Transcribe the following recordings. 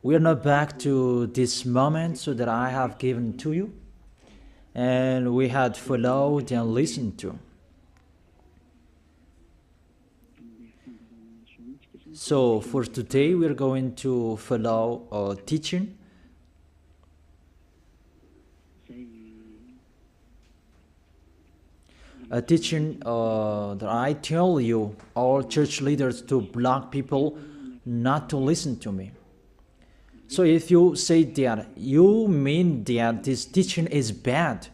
We are now back to this moment so that I have given to you, and we had followed and listened to. So for today, we are going to follow a teaching. A teaching that I tell you, all church leaders, to block people not to listen to me. So if you say that, you mean that this teaching is bad.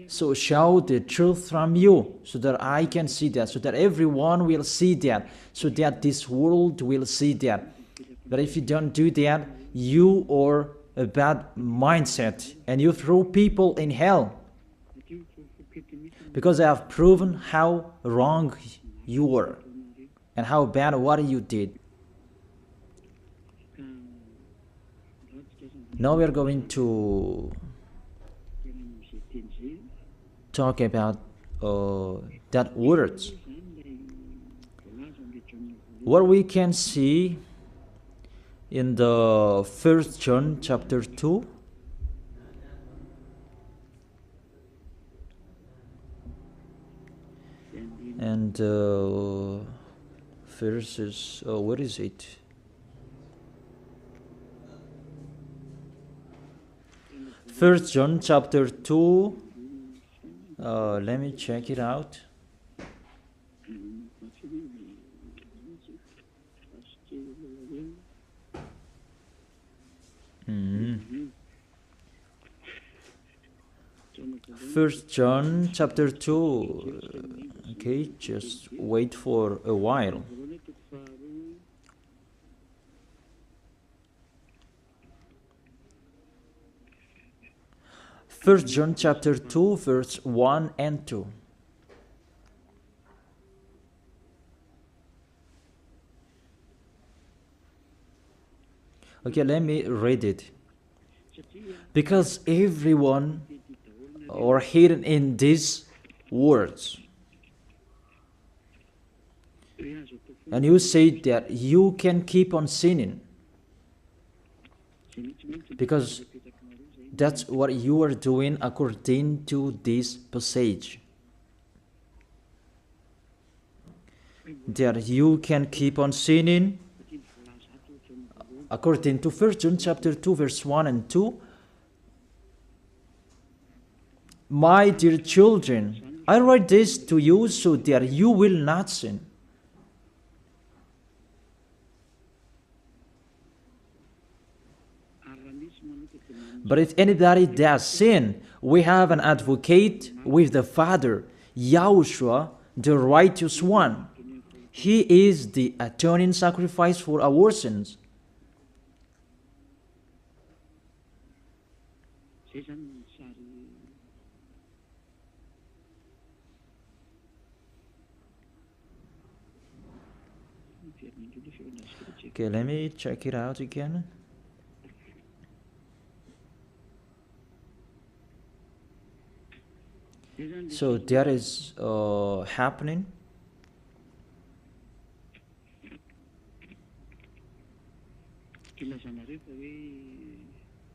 So show the truth from you, so that I can see that, so that everyone will see that, so that this world will see that. But if you don't do that, you are a bad mindset, and you throw people in hell. Because I have proven how wrong you were, and how bad what you did. Now we are going to talk about that words. What we can see in the 1 John chapter 2. And verses, what is it? First John chapter 2. Let me check it out. First John chapter 2. Okay, just wait for a while. First John chapter 2, verse 1 and 2. Okay, let me read it. Because everyone are hidden in these words. And you say that you can keep on sinning, because that's what you are doing according to this passage. That you can keep on sinning according to 1 John chapter 2 verse 1 and 2. My dear children, I write this to you so that you will not sin. But if anybody does sin, we have an advocate with the Father, YAHOSHUAH, the righteous one. He is the atoning sacrifice for our sins. Okay, let me check it out again. So that is happening.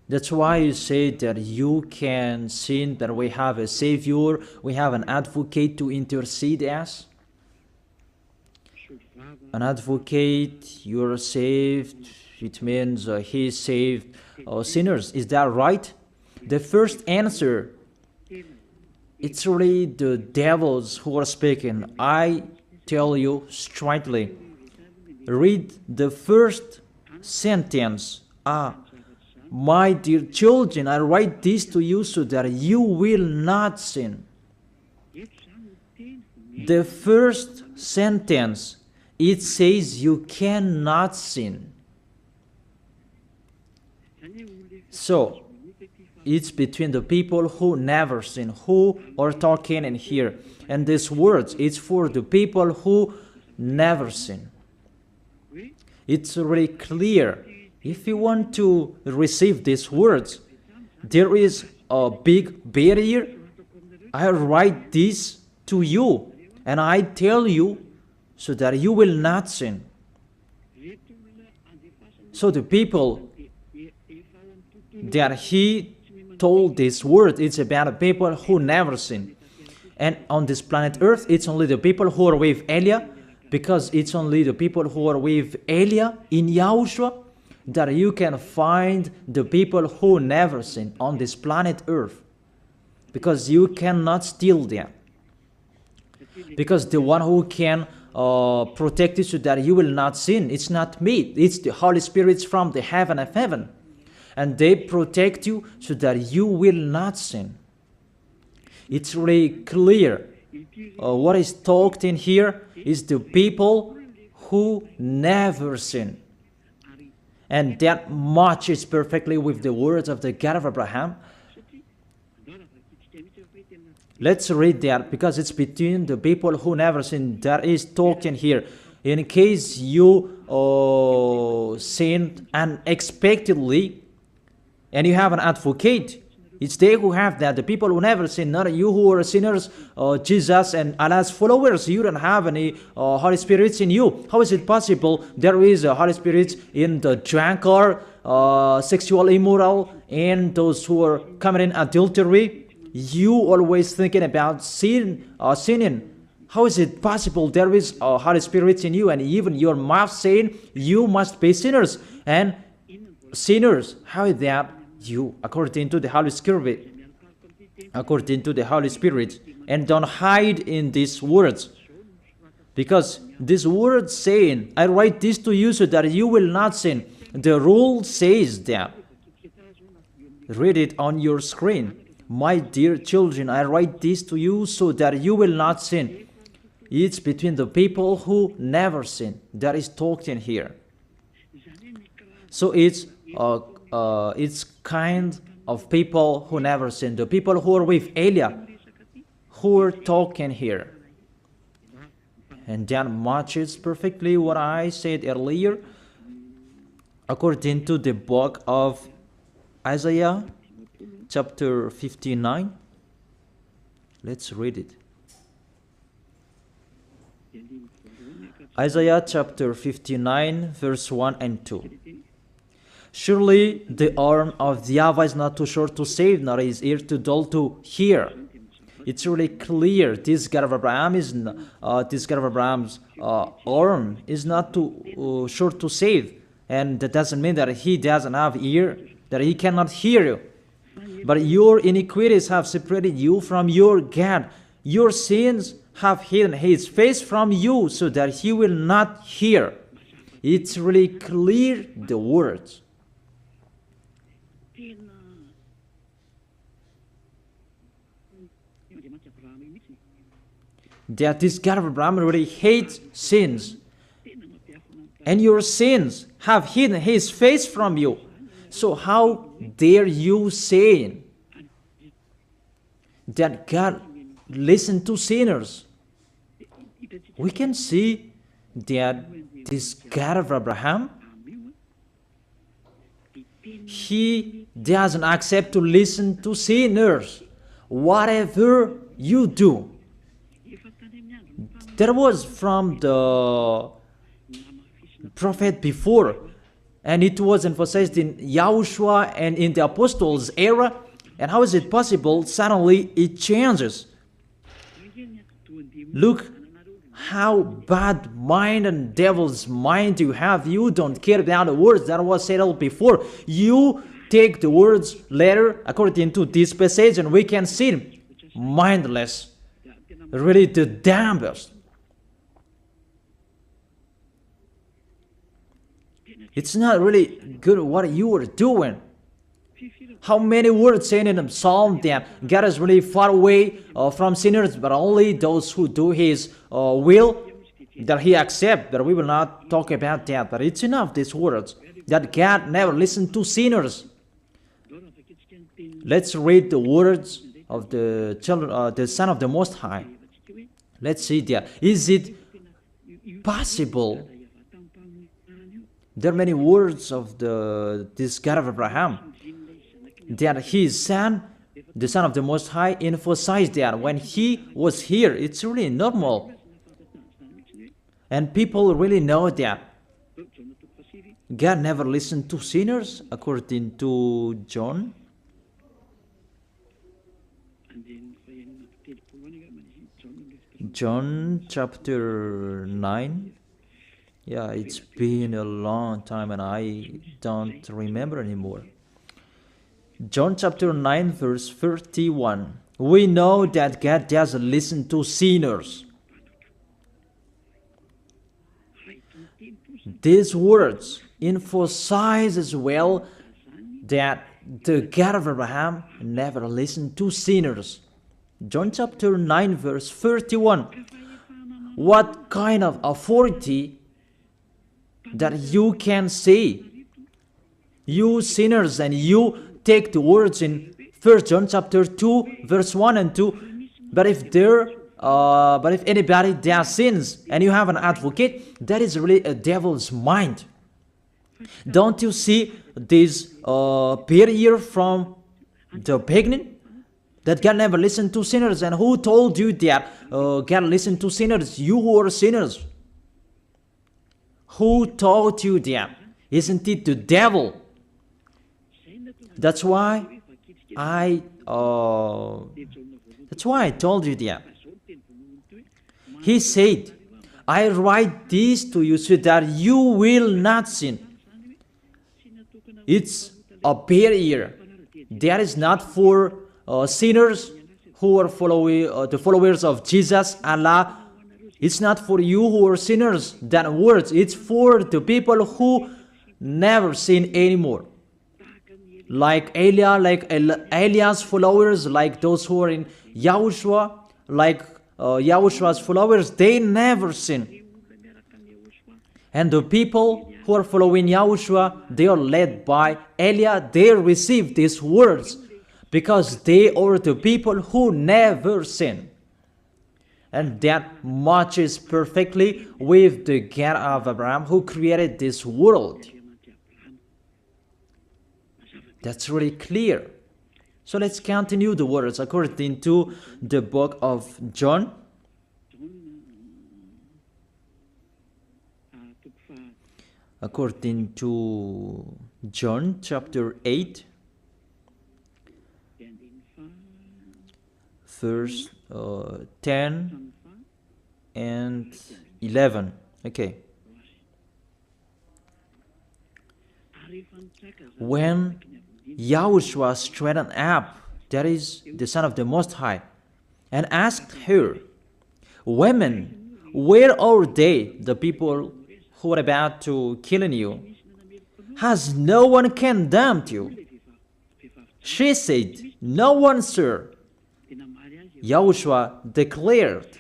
That's why you say that you can sin, that we have a Savior, we have an advocate to intercede us. An advocate, you're saved, it means he saved sinners. Is that right? The first answer, it's really the devils who are speaking. I tell you straightly, read the first sentence. My dear children, I write this to you so that you will not sin. The first sentence, it says you cannot sin. So, it's between the people who never sin, who are talking in here. And these words, it's for the people who never sin. It's really clear. If you want to receive these words, there is a big barrier. I write this to you, and I tell you so that you will not sin. So the people that he told this word, it's about the people who never sin. And on this planet Earth, it's only the people who are with Elia, because it's only the people who are with Elia in Yahushua that you can find the people who never sin on this planet Earth. Because you cannot steal them. Because the one who can protect you so that you will not sin, it's not me, it's the Holy Spirit from the heaven of heaven. And they protect you so that you will not sin. It's really clear. What is talked in here is the people who never sin. And that matches perfectly with the words of the God of Abraham. Let's read that, because it's between the people who never sin that is talked in here. In case you sinned unexpectedly, and you have an advocate, it's they who have that, the people who never sin, not you who are sinners, Jesus and Allah's followers. You don't have any Holy Spirits in you. How is it possible there is a Holy Spirit in the drunkard, sexual immoral, and those who are committing adultery? You always thinking about sinning. How is it possible there is a Holy Spirit in you, and even your mouth saying you must be sinners? And sinners, how is that you, according to the Holy Spirit? According to the Holy Spirit. And don't hide in these words, because this word saying, I write this to you so that you will not sin. The rule says that. Read it on your screen. My dear children, I write this to you so that you will not sin. It's between the people who never sin that is talked in here. So it's kind of people who never sin, the people who are with Elia, who are talking here. And that matches perfectly what I said earlier, according to the book of Isaiah, chapter 59. Let's read it. Isaiah chapter 59, verse 1 and 2. Surely the arm of YAHVAH is not too short to save, nor his ear too dull to hear. It's really clear. This God of Abraham is this God of Abraham's arm is not too short to save, and that doesn't mean that he doesn't have ear, that he cannot hear you. But your iniquities have separated you from your God. Your sins have hidden his face from you so that he will not hear. It's really clear, the words. That this God of Abraham really hates sins. And your sins have hidden his face from you. So how dare you say that God listens to sinners? We can see that this God of Abraham, he doesn't accept to listen to sinners, whatever you do. There was from the prophet before, and it was emphasized in YAHOSHUAH and in the apostles' era. And how is it possible suddenly it changes? Look how bad mind and devil's mind you have. You don't care about the words that was said before. You take the words later according to this passage, and we can see mindless, really the damnedest. It's not really good what you are doing. How many words saying in the psalm that God is really far away from sinners, but only those who do his will, that he accepts. But we will not talk about that. But it's enough, these words, that God never listened to sinners. Let's read the words of the children, the Son of the Most High. Let's see that. Is it possible? There are many words of this God of Abraham that his son, the Son of the Most High, emphasized that when he was here. It's really normal. And people really know that. God never listened to sinners, according to John. John chapter 9. Yeah, it's been a long time and I don't remember anymore. John chapter 9 verse 31. We know that God doesn't listen to sinners. These words emphasize as well that the God of Abraham never listened to sinners. John chapter 9 verse 31. What kind of authority that you can say, you sinners, and you take the words in 1 John chapter 2 verse 1 and 2, but if anybody does sins and you have an advocate, that is really a devil's mind. Don't you see this barrier from the beginning? That God never listened to sinners. And who told you that God listened to sinners? You who are sinners. Who taught you that? Isn't it the devil? That's why I told you that. He said, I write this to you so that you will not sin. It's a barrier. That is not for sinners who are the followers of Jesus, Allah. It's not for you who are sinners, that words. It's for the people who never sin anymore. Like Elias followers, like those who are in YAHOSHUAH, like YAHOSHUAH's followers, they never sin. And the people who are following YAHOSHUAH, they are led by Eliah. They receive these words because they are the people who never sin. And that matches perfectly with the God of Abraham who created this world. That's really clear. So let's continue the words according to the book of John. According to John chapter 8, verse 10 and 11. Okay. When YAHOSHUAH straightened up, that is the Son of the Most High, and asked her, Women, where are they, the people who are about to kill you? Has no one condemned you? She said, No one, sir. YAHOSHUAH declared,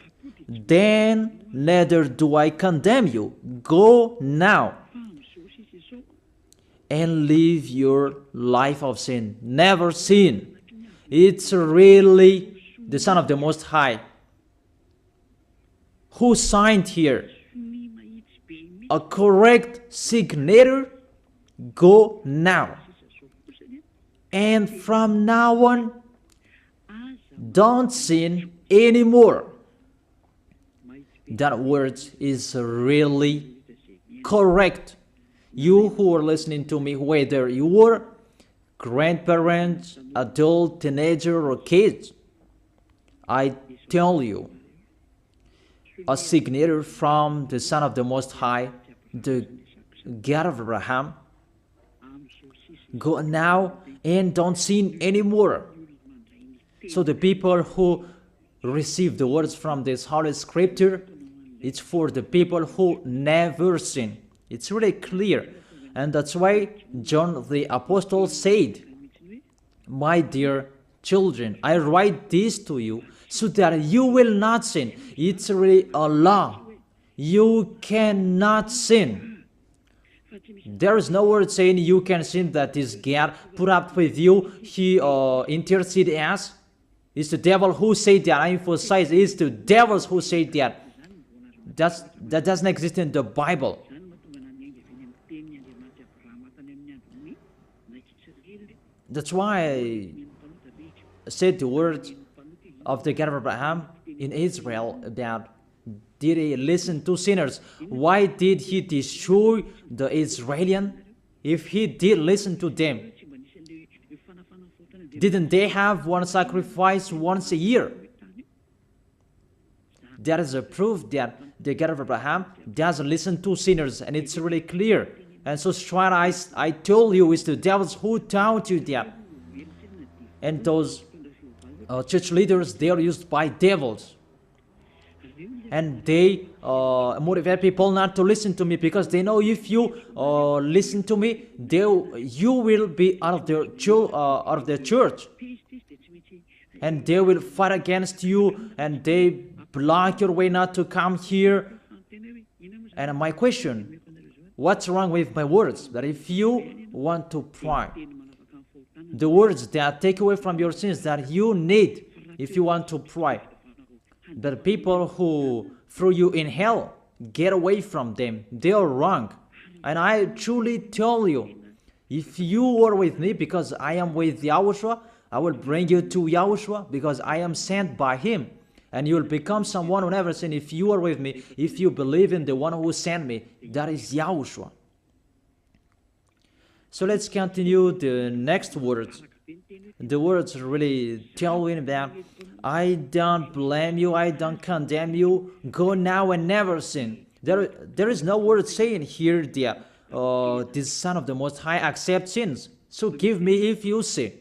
Then neither do I condemn you. Go now and live your life of sin. Never sin. It's really the Son of the Most High who signed here. A correct signature. Go now. And from now on, don't sin anymore. That word is really correct. You who are listening to me, whether you are grandparents, adult, teenager, or kids, I tell you, a signature from the Son of the Most High, the God of Abraham. Go now and don't sin anymore. So the people who receive the words from this Holy Scripture, it's for the people who never sin. It's really clear. And that's why John the Apostle said, My dear children, I write this to you so that you will not sin. It's really a law. You cannot sin. There is no word saying you can sin that is God put up with you. He interceded us. It's the devil who said that. I emphasize, it's the devils who say that. That doesn't exist in the Bible. That's why I said the words of the God of Abraham in Israel about, did he listen to sinners? Why did he destroy the Israelian? if he did listen to them, didn't they have one sacrifice once a year? That is a proof that the God of Abraham doesn't listen to sinners, and it's really clear. And so CHINOIS, I told you, it's the devils who taught you that. And those church leaders, they are used by devils. And they motivate people not to listen to me, because they know if you listen to me, you will be out of their church. And they will fight against you, and they block your way not to come here. And my question, what's wrong with my words? That if you want to pray, the words that take away from your sins that you need if you want to pray, the people who threw you in hell, get away from them. They are wrong. And I truly tell you, if you are with me, because I am with YAHOSHUAH, I will bring you to YAHOSHUAH, because I am sent by him. And you will become someone who never sinned if you are with me, if you believe in the one who sent me. That is YAHOSHUAH. So let's continue the next words. The words really tell him that I don't blame you, I don't condemn you, go now and never sin. There is no word saying here that the Son of the Most High accepts sins. So give me if you sin.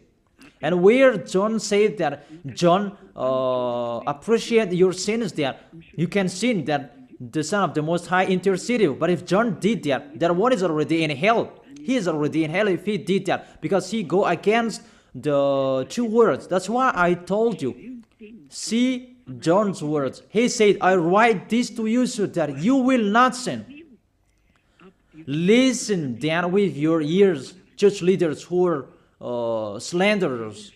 And where John said that John appreciate your sins, that you can sin, that the Son of the Most High intercede you. But if John did that one is already in hell. He is already in hell if he did that, because he go against the two words. That's why I told you. See John's words. He said, I write this to you so that you will not sin. Listen then with your ears, church leaders who are slanderers.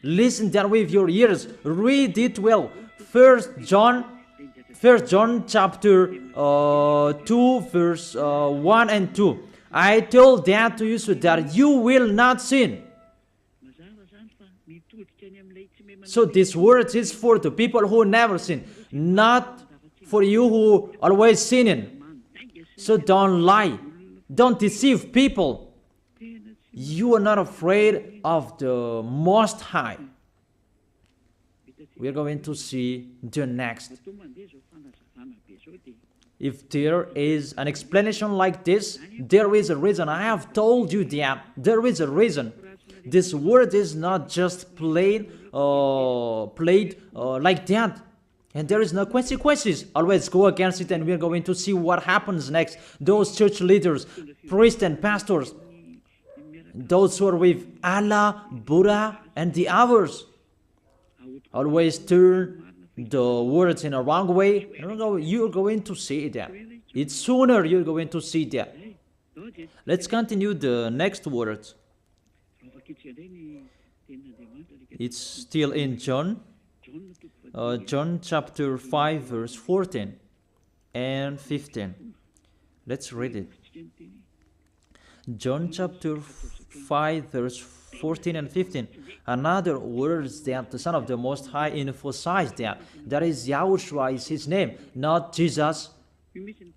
Listen then with your ears. Read it well. First John chapter 2 verse 1 and 2. I told that to you so that you will not sin. So this word is for the people who never sin, not for you who always sinning. So don't lie. Don't deceive people. You are not afraid of the Most High. We are going to see the next. If there is an explanation like this, there is a reason. I have told you that there is a reason. This word is not just played like that. And there is no consequences. Always go against it, and we are going to see what happens next. Those church leaders, priests and pastors, those who are with Allah, Buddha, and the others, always turn the words in a wrong way. You're going to see that. It's sooner you're going to see that. Let's continue the next words. It's still in John. John chapter 5 verse 14 and 15. Let's read it. John chapter 5 verse 14 and 15. Another words that the Son of the Most High emphasized that is YAHOSHUAH is his name, not Jesus.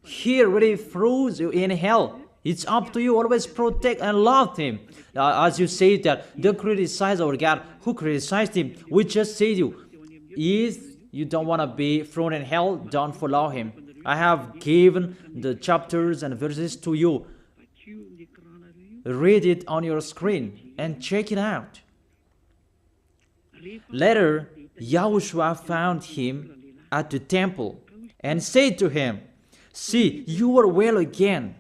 He really throws you in hell. It's up to you. Always protect and love him. As you say that, don't criticize our God. Who criticized him? We just say to you, if you don't want to be thrown in hell, don't follow him. I have given the chapters and verses to you. Read it on your screen and check it out. Later, YAHOSHUAH found him at the temple and said to him, see, you are well again.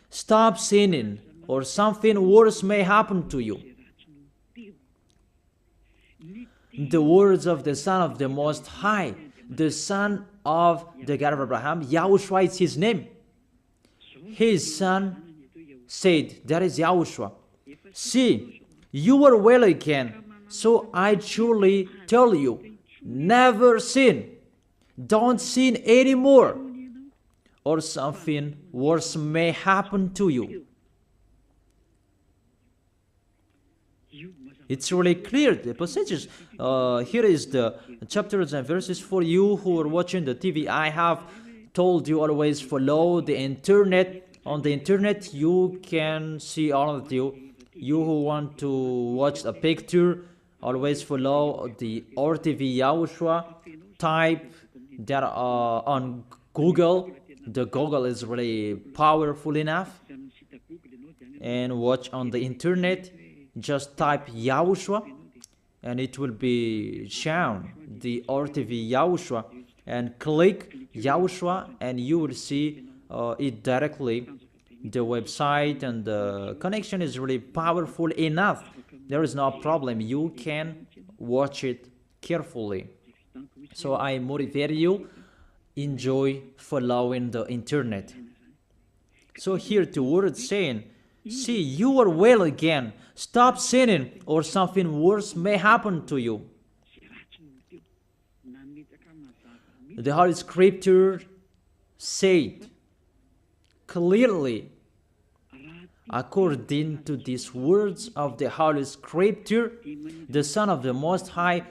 Stop sinning, or something worse may happen to you. The words of the Son of the Most High, the Son of the God of Abraham, YAHOSHUAH is his name. His son said, that is YAHOSHUAH, see, you are well again. So I truly tell you, never sin. Don't sin anymore, or something worse may happen to you. It's really clear, the passages. Here is the chapters and verses for you who are watching the TV. I have told you always follow the internet On the internet, you can see all of you. You who want to watch a picture, always follow the RTV YAHOSHUAH. Type that on Google. The Google is really powerful enough. And watch on the internet. Just type YAHOSHUAH, and it will be shown the RTV YAHOSHUAH, and click YAHOSHUAH, and you will see it directly. The website and the connection is really powerful enough. There is no problem. You can watch it carefully. So I motivate you, enjoy following the internet. So here the word saying, see, you are well again. Stop sinning, or something worse may happen to you. The Holy Scripture said clearly, according to these words of the Holy Scripture, the Son of the Most High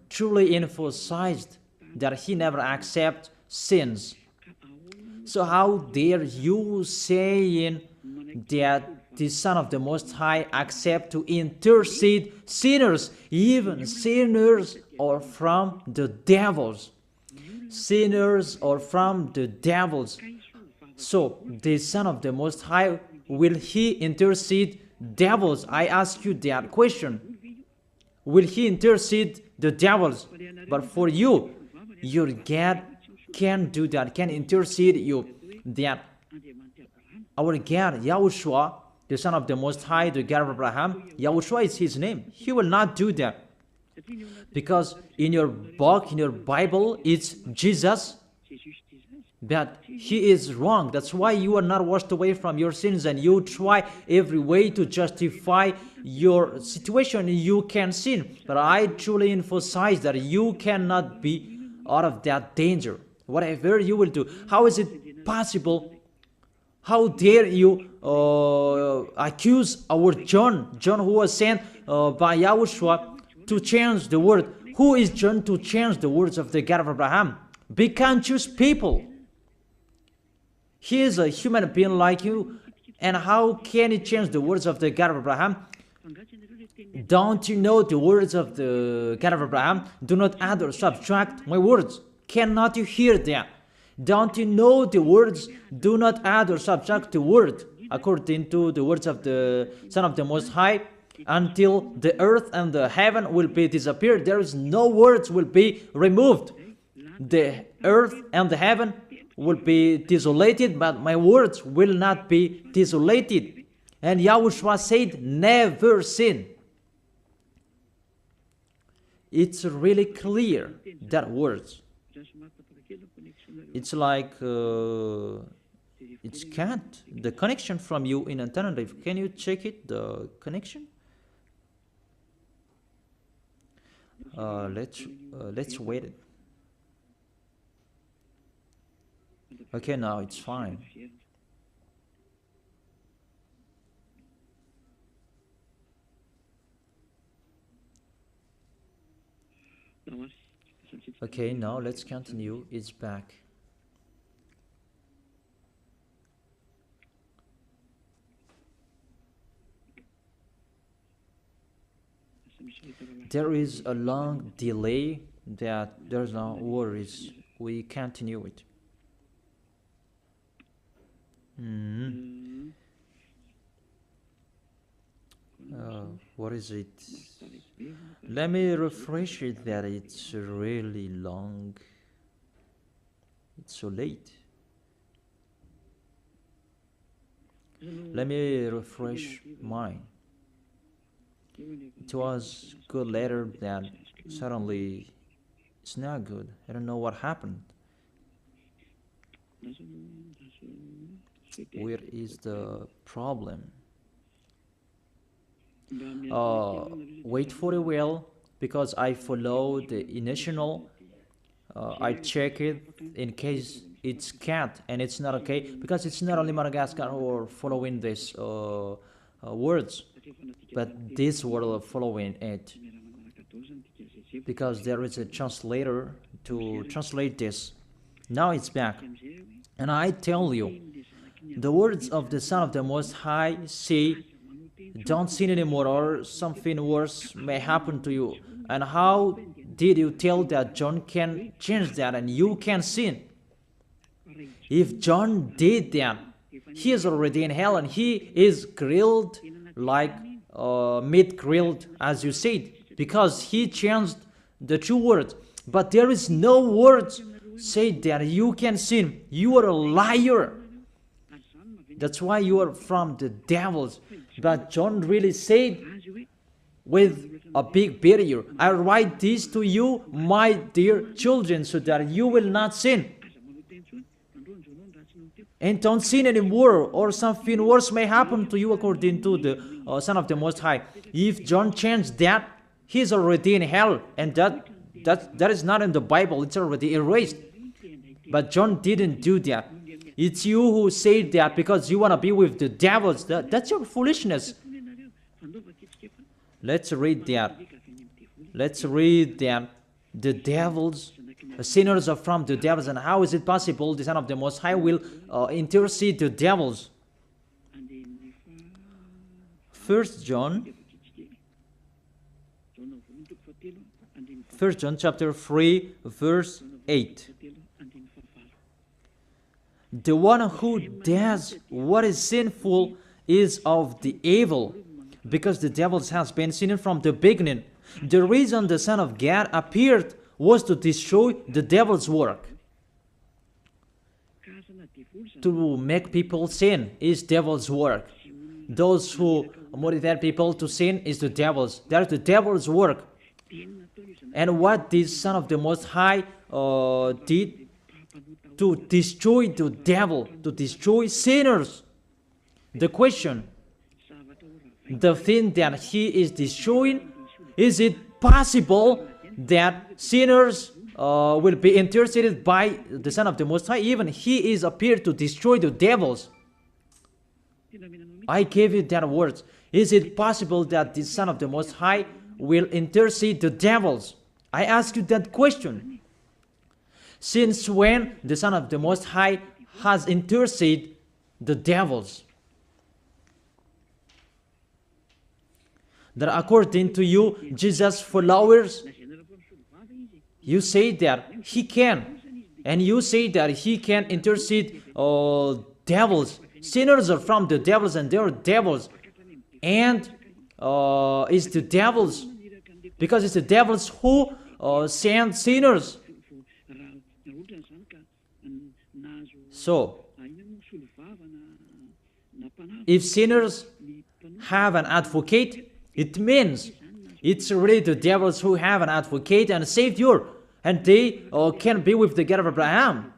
truly emphasized that he never accepts sins. So how dare you saying that the Son of the Most High accept to intercede sinners, even sinners or from the devils? Sinners or from the devils. So the Son of the Most High, will he intercede devils? I ask you that question. Will he intercede the devils? But for you, your God can do that, can intercede you. That our God, YAHOSHUAH, the Son of the Most High, the God of Abraham, YAHOSHUAH is his name. He will not do that. Because in your book, in your Bible, it's Jesus, but he is wrong. That's why you are not washed away from your sins, and you try every way to justify your situation. You can sin, but I truly emphasize that you cannot be out of that danger. Whatever you will do, how is it possible? How dare you accuse our John who was sent by YAHOSHUAH to change the word? Who is John to change the words of the God of Abraham? Be conscious people. He is a human being like you, and how can he change the words of the God of Abraham? Don't you know the words of the God of Abraham? Do not add or subtract my words. Cannot you hear that? Don't you know the words? Do not add or subtract the word, according to the words of the Son of the Most High, until the earth and the heaven will be disappeared. There is no words will be removed. The earth and the heaven will be desolated, but my words will not be desolated. And YAHOSHUAH said, never sin. It's really clear, that words. It's like it's can't. The connection from you in alternative. Can you check it? The connection. Let's wait it. Okay, now it's fine. Okay, now let's continue. It's back. There is a long delay, that there's no worries. We continue it. What is it? Let me refresh it, that it's really long. It's so late. Let me refresh mine. It was good later, then suddenly it's not good. I don't know what happened. Where is the problem? Wait for a while, because I follow the initial. I check it in case it's can't, and it's not okay, because it's not only Madagascar who are following this words, but this world following it, because there is a translator to translate this. Now it's back, and I tell you, the words of the Son of the Most High say, don't sin anymore, or something worse may happen to you. And how did you tell that John can change that and you can sin? If John did that, he is already in hell and he is grilled like meat grilled, as you said, because he changed the true words. But there is no words say that you can sin. You are a liar. That's why you are from the devils. But John really said with a big barrier, I write this to you, my dear children, so that you will not sin. And don't sin anymore, or something worse may happen to you, according to the Son of the Most High. If John changed that, he's already in hell, and that is not in the Bible. It's already erased. But John didn't do that. It's you who say that because you want to be with the devils. That's your foolishness. Let's read that. Let's read that. The devils, sinners are from the devils. And how is it possible the Son of the Most High will intercede the devils? 1 John chapter 3, verse 8. The one who does what is sinful is of the evil, because the devils has been sinning from the beginning. The reason the Son of God appeared was to destroy the devil's work. To make people sin is devil's work. Those who motivate people to sin is the devil's. That is the devil's work. And what this Son of the Most High did to destroy the devil, to destroy sinners. The question, the thing that he is destroying, is it possible that sinners will be interceded by the Son of the Most High? Even he is appeared to destroy the devils. I gave you that words. Is it possible that the Son of the Most High will intercede the devils? I ask you that question. Since when the Son of the Most High has interceded the devils? That according to you, Jesus' followers, you say that he can, and you say that he can intercede devils. Sinners are from the devils, and they are devils. And it's the devils, because it's the devils who send sinners. So, if sinners have an advocate, it means it's really the devils who have an advocate and a savior, and they can be with the God of Abraham.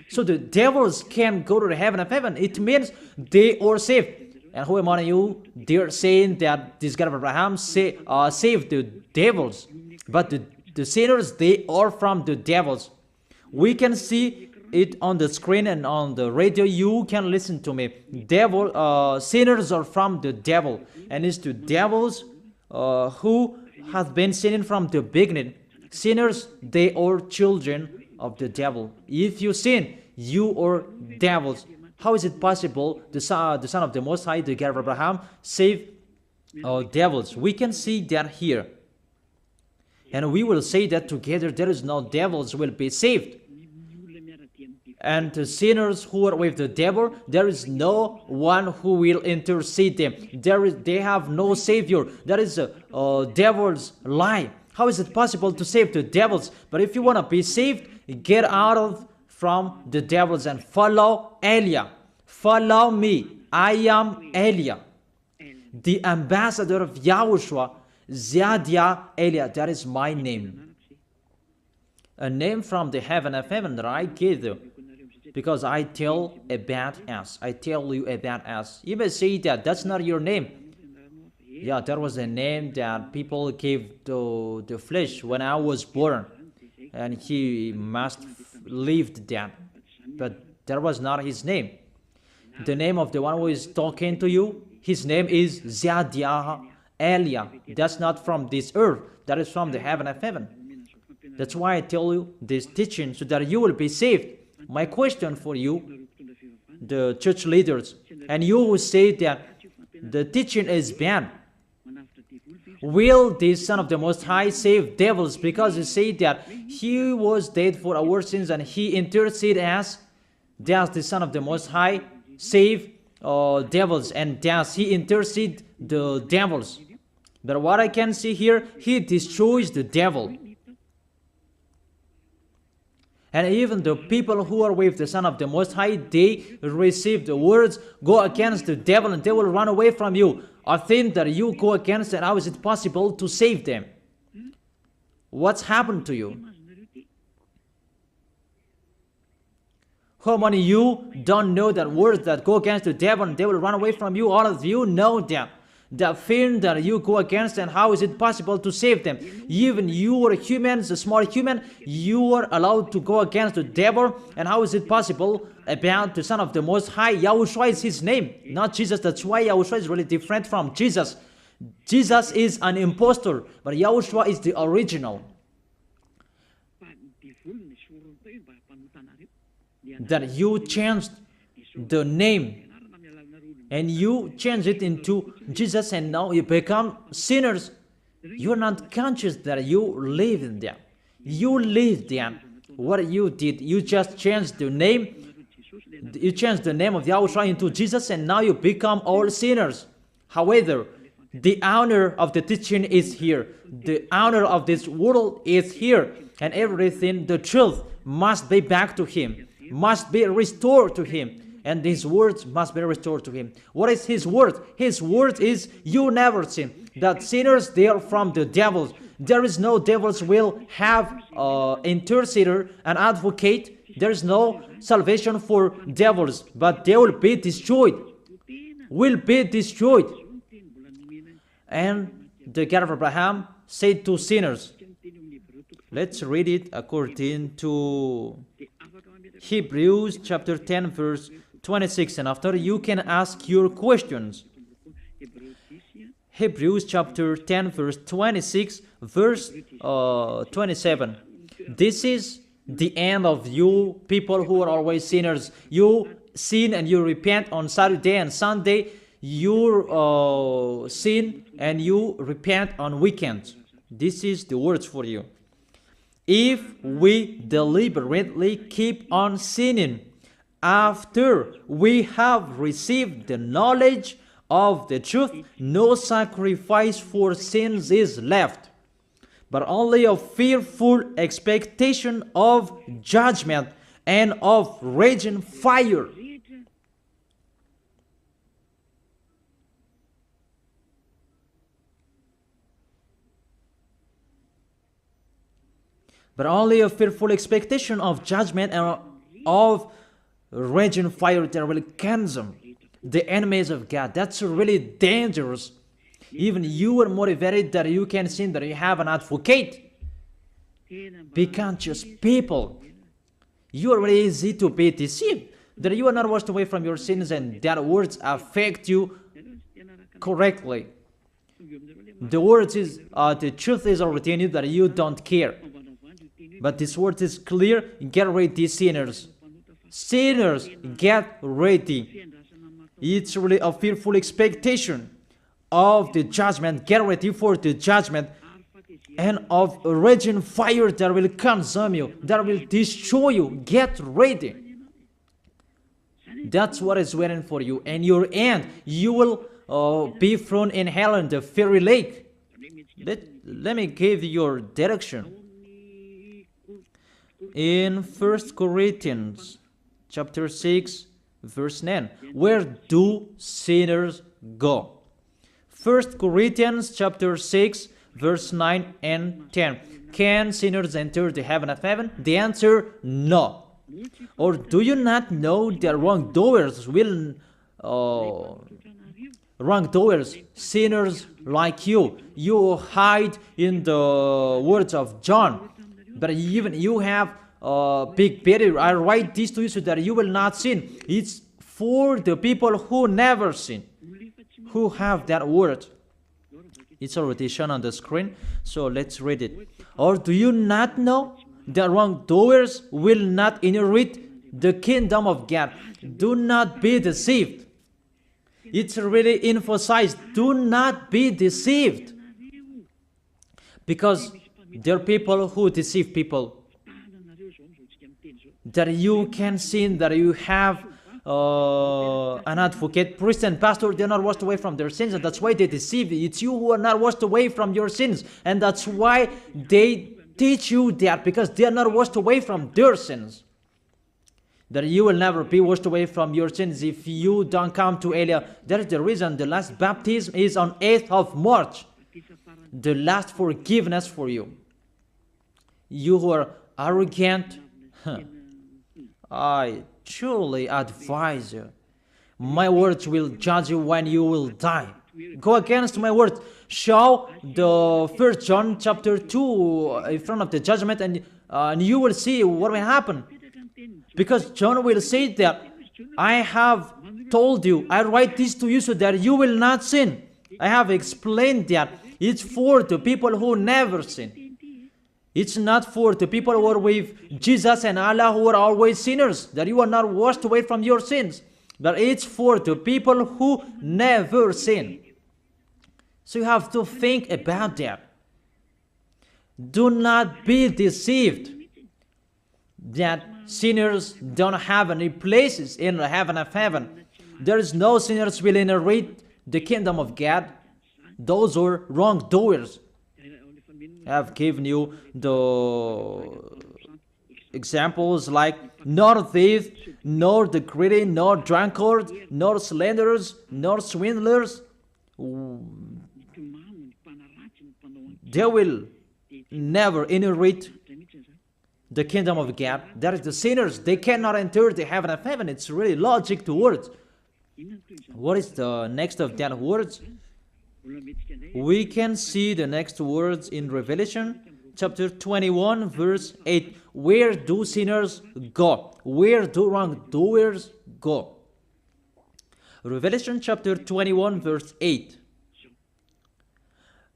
So the devils can go to the heaven of heaven. It means they are saved. And who among you, they're saying that this God of Abraham saved the devils. But the sinners, they are from the devils. We can see it on the screen and on the radio. You can listen to me. Sinners are from the devil. And it's the devils who have been sinning from the beginning. Sinners, they are children of the devil. If you sin, you are devils. How is it possible the Son of the Most High, the God of Abraham, save devils? We can see that here. And we will say that together there is no devils will be saved. And the sinners who are with the devil, there is no one who will intercede them. They have no savior. That is a devil's lie. How is it possible to save the devils? But if you want to be saved, get out from the devils and follow Elia. Follow me. I am Elia, the ambassador of Yahushua, Ziadia Elia. That is my name. A name from the heaven of heaven that I gave you. Because I tell about us. I tell you about us. You may say that that's not your name. Yeah, that was a name that people gave to the flesh when I was born. And he must have lived that. But that was not his name. The name of the one who is talking to you, his name is Ziadia Elia. That's not from this earth. That is from the heaven of heaven. That's why I tell you this teaching, so that you will be saved. My question for you, the church leaders, and you will say that the teaching is bad. Will the Son of the Most High save devils? Because you say that He was dead for our sins and He interceded as, does the Son of the Most High save devils, and does He intercede the devils? But what I can see here, He destroys the devil. And even the people who are with the Son of the Most High, they receive the words, go against the devil and they will run away from you. A thing that you go against, and how is it possible to save them? What's happened to you? How many of you don't know that words that go against the devil and they will run away from you? All of you know that. The thing that you go against, and how is it possible to save them? Even you are humans, a small human, you are allowed to go against the devil, and how is it possible about the Son of the Most High? YAHOSHUAH is His name, not Jesus. That's why YAHOSHUAH is really different from Jesus. Jesus is an impostor, but YAHOSHUAH is the original. That you changed the name and you change it into Jesus, and now you become sinners. You're not conscious that you live in them. You live them. What you did, you just changed the name. You changed the name of YAHOSHUAH into Jesus, and now you become all sinners. However, the honor of the teaching is here. The honor of this world is here. And everything, the truth, must be back to Him, must be restored to Him. And His words must be restored to Him. What is His word? His word is, you never sin. That sinners, they are from the devils. There is no devils will have intercessor, an advocate. There is no salvation for devils, but they will be destroyed. Will be destroyed. And the God of Abraham said to sinners. Let's read it according to Hebrews chapter 10 verse 26, and after you can ask your questions. Hebrews chapter 10 verse 26 verse 27. This is the end of you people who are always sinners. You sin and you repent on Saturday and Sunday. You sin and you repent on weekends. This is the words for you. If we deliberately keep on sinning after we have received the knowledge of the truth, no sacrifice for sins is left, but only a fearful expectation of judgment and of raging fire. But only a fearful expectation of judgment and of raging fire that will consume the enemies of God. That's really dangerous. Even you are motivated that you can sin, that you have an advocate. Be conscious people. You are really easy to be deceived. That you are not washed away from your sins and that words affect you correctly. The words is, the truth is already in you that you don't care. But this word is clear. Get ready, sinners. Sinners, get ready. It's really a fearful expectation of the judgment. Get ready for the judgment and of a raging fire that will consume you, that will destroy you. Get ready. That's what is waiting for you. And your end, you will be thrown in hell in the fiery lake. Let me give you your direction. In 1 Corinthians chapter 6 verse 9, where do sinners go? 1 Corinthians chapter 6 verse 9 and 10. Can sinners enter the heaven of heaven? The answer, no. Or do you not know that wrongdoers will wrongdoers, sinners like you hide in the words of John, but even you have big barrier. I write this to you so that you will not sin. It's for the people who never sin, who have that word. It's already shown on the screen, so let's read it. Or do you not know that wrongdoers will not inherit the kingdom of God. Do not be deceived. It's really emphasized, do not be deceived. Because there are people who deceive people. That you can sin, that you have an advocate, priest and pastor, they're not washed away from their sins, and that's why they deceive you. It's you who are not washed away from your sins, and that's why they teach you that, because they are not washed away from their sins. That you will never be washed away from your sins if you don't come to Elia. That is the reason the last baptism is on 8th of March. The last forgiveness for you. You who are arrogant, I truly advise you. My words will judge you when you will die. Go against my words. Show the 1 John chapter 2 in front of the judgment, and you will see what will happen. Because John will say that, I have told you, I write this to you so that you will not sin. I have explained that. It's for the people who never sin. It's not for the people who are with Jesus and Allah who are always sinners, that you are not washed away from your sins. But it's for the people who never sin. So you have to think about that. Do not be deceived that sinners don't have any places in the heaven of heaven. There is no sinners will inherit the kingdom of God. Those are wrongdoers. I have given you the examples like nor thief, nor the greedy, nor drunkard, nor slanderers, nor swindlers. They will never inherit the kingdom of God. That is the sinners. They cannot enter the heaven of heaven. It's really logic to words. What is the next of that words? We can see the next words in Revelation chapter 21 verse 8. Where do sinners go? Where do wrongdoers go? Revelation chapter 21 verse 8.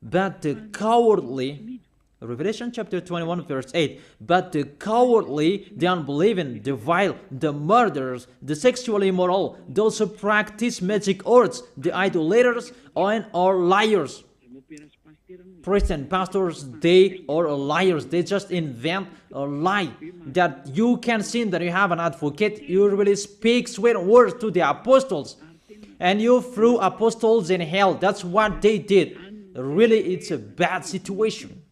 But the cowardly, Revelation chapter 21 verse 8, but the cowardly, the unbelieving, the vile, the murderers, the sexually immoral, those who practice magic arts, the idolaters, and are liars. Priests and pastors, they are liars. They just invent a lie that you can sin, that you have an advocate. You really speak sweet words to the apostles, and you threw apostles in hell. That's what they did. Really, it's a bad situation.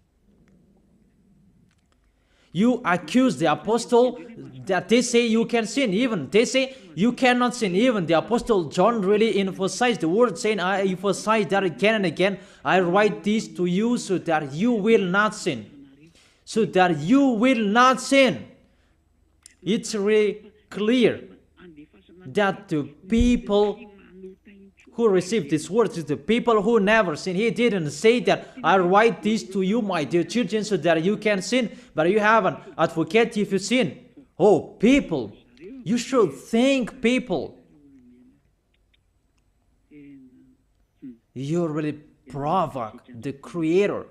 You accuse the apostle that they say you can sin. Even they say you cannot sin. Even the apostle John really emphasized the word, saying, I emphasize that again and again. I write this to you so that you will not sin. So that you will not sin. It's really clear that the people who received these words is the people who never sin. He didn't say that I write this to you, my dear children, so that you can sin, but you have an advocate if you sin. Oh, people, you should think, people. You really provoke the Creator.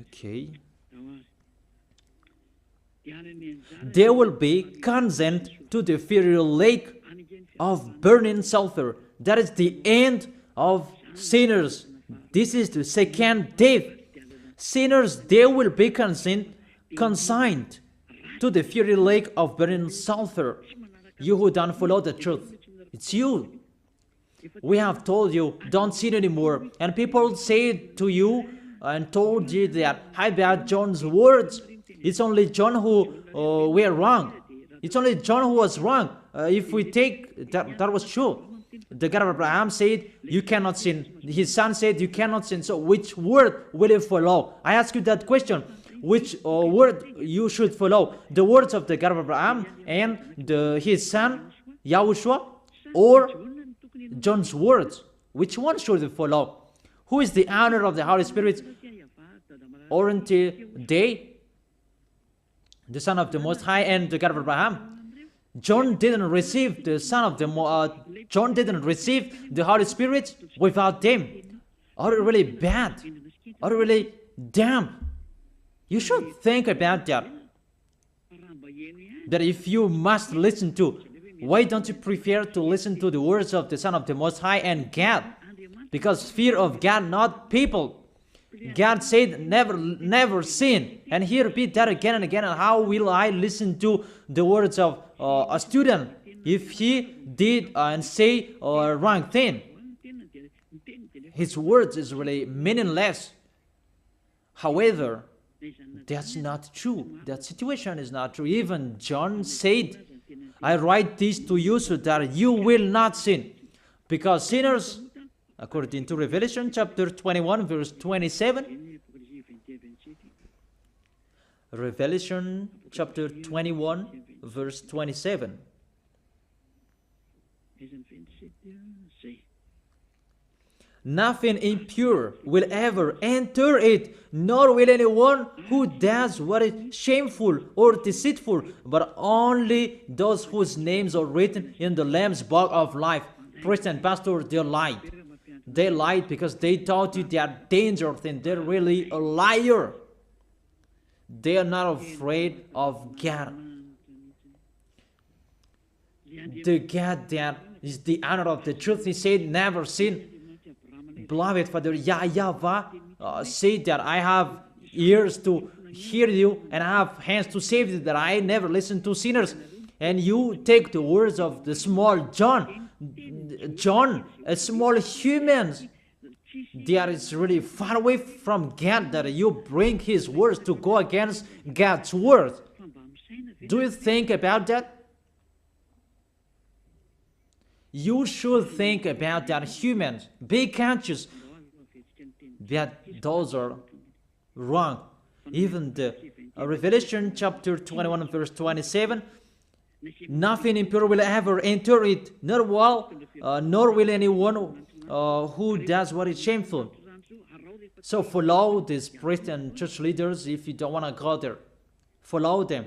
Okay. They will be condemned to the fiery lake of burning sulfur. That is the end of sinners. This is the second death. Sinners, they will be consigned to the fiery lake of burning sulfur. You who don't follow the truth, it's you. We have told you, don't sin anymore. And people say to you and told you that, I bet John's words. It's only John who were wrong. It's only John who was wrong. If we take that was true. The God of Abraham said, you cannot sin. His son said, you cannot sin. So which word will you follow? I ask you that question. Which word you should follow? The words of the God of Abraham and his son, YAHOSHUAH, or John's words? Which one should you follow? Who is the honor of the Holy Spirit? Aren't they the Son of the Most High and the God of Abraham? John didn't receive the John didn't receive the Holy Spirit without them. Are you really bad? Are you really damn? You should think about that. that if you must listen to, why don't you prefer to listen to the words of the Son of the Most High and God? Because fear of God, not people. God said, never sin. And he repeat that again and again. And how will I listen to the words of a student if he did and say a wrong thing? His words is really meaningless. However, that's not true. That situation is not true. Even John said, I write this to you so that you will not sin. Because sinners, according to Revelation chapter 21, verse 27, Revelation chapter 21, verse 27. Nothing impure will ever enter it, nor will anyone who does what is shameful or deceitful, but only those whose names are written in the Lamb's book of life. Priest and pastor, they lied. They lied because they taught you they are dangerous and they're really a liar. They are not afraid of God. The God that is the honor of the truth, he said, never sin. Beloved Father, YAHVAH said that I have ears to hear you and I have hands to save you, that I never listen to sinners. And you take the words of the small John, a small humans, that is really far away from God, that you bring his words to go against God's word. Do you think about that? You should think about that, humans. Be conscious that those are wrong. Even the Revelation chapter 21 verse 27, nothing impure will ever enter it, nor will anyone who does what is shameful. So follow these priests and church leaders if you don't want to go there. Follow them.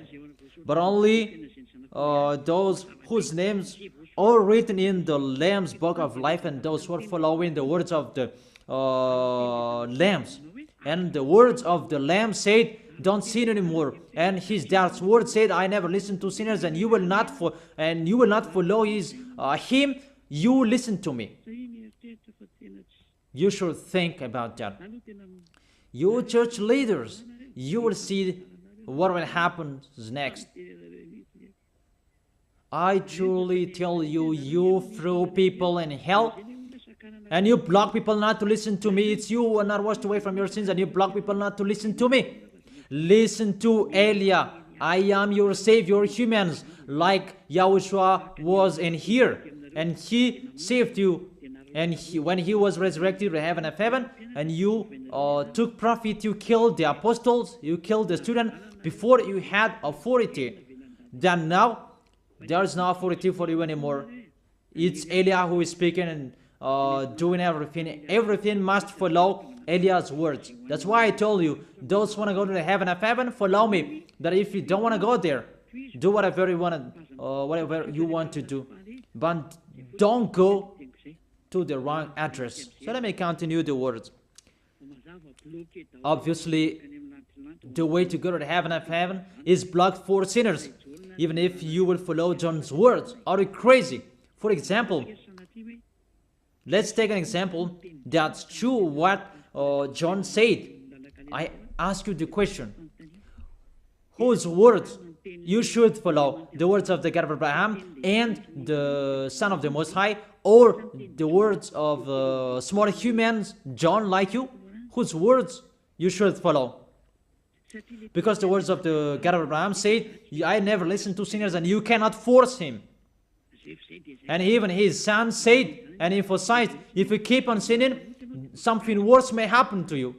But only those whose names are written in the Lamb's book of life, and those who are following the words of the Lambs. And the words of the Lamb said, don't sin anymore. And his dad's word said, I never listen to sinners, and you will not follow his him. You listen to me. You should think about that. You church leaders, you will see what will happen next. I truly tell you, you throw people in hell, and you block people not to listen to me. It's you who are not washed away from your sins, and you block people not to listen to me. Listen to Elia. I am your Savior, humans, like YAHOSHUAH was in here, and he saved you. And when he was resurrected to heaven of heaven, and you took profit, you killed the apostles, you killed the student before you had authority. Then now, there is no authority for you anymore. It's Elia who is speaking and doing everything. Everything must follow Eliah's words. That's why I told you, those who want to go to the heaven of heaven, follow me. That if you don't want to go there, do whatever you want to do. But don't go to the wrong address. So let me continue the words. Obviously, the way to go to the heaven of heaven is blocked for sinners. Even if you will follow John's words. Are you crazy? For example, let's take an example that's true what John said. I ask you the question. Whose words you should follow? The words of the God of Abraham and the Son of the Most High, or the words of small humans, John like you? Whose words you should follow? Because the words of the God of Abraham said, I never listen to sinners, and you cannot force him. And even his son said and emphasized, if you keep on sinning, something worse may happen to you.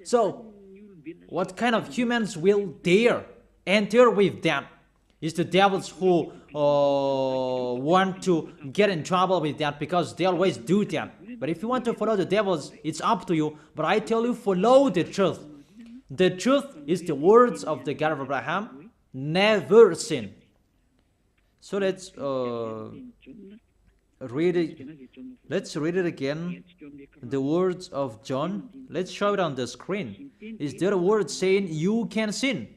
So, what kind of humans will dare enter with them? It's the devils who want to get in trouble with that, because they always do that. But if you want to follow the devils, it's up to you. But I tell you, follow the truth. The truth is the words of the God of Abraham, never sin. So let's read it. Let's read it again. The words of John. Let's show it on the screen. Is there a word saying you can sin?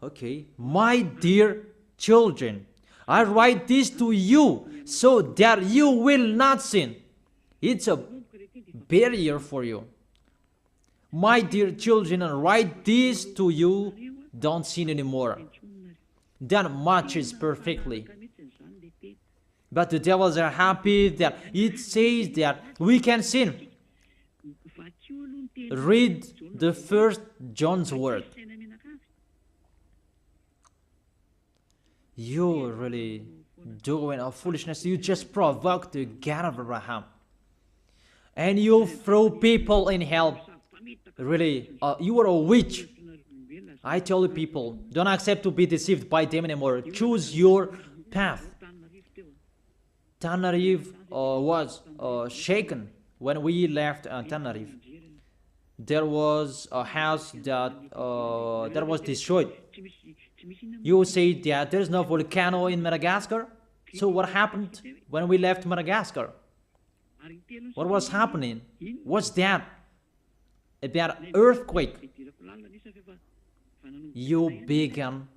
Okay, my dear children, I write this to you so that you will not sin. It's a barrier for you. My dear children, I write this to you, don't sin anymore. That matches perfectly. But the devils are happy that it says that we can sin. Read the first John's word. You really doing a foolishness. You just provoke the God of Abraham. And you throw people in hell. Really, you are a witch. I tell you people, don't accept to be deceived by them anymore. Choose your path. Tanariv was shaken when we left Tanariv. There was a house that was destroyed. You say that there is no volcano in Madagascar. So what happened when we left Madagascar? What was happening? What's that? About earthquake. You began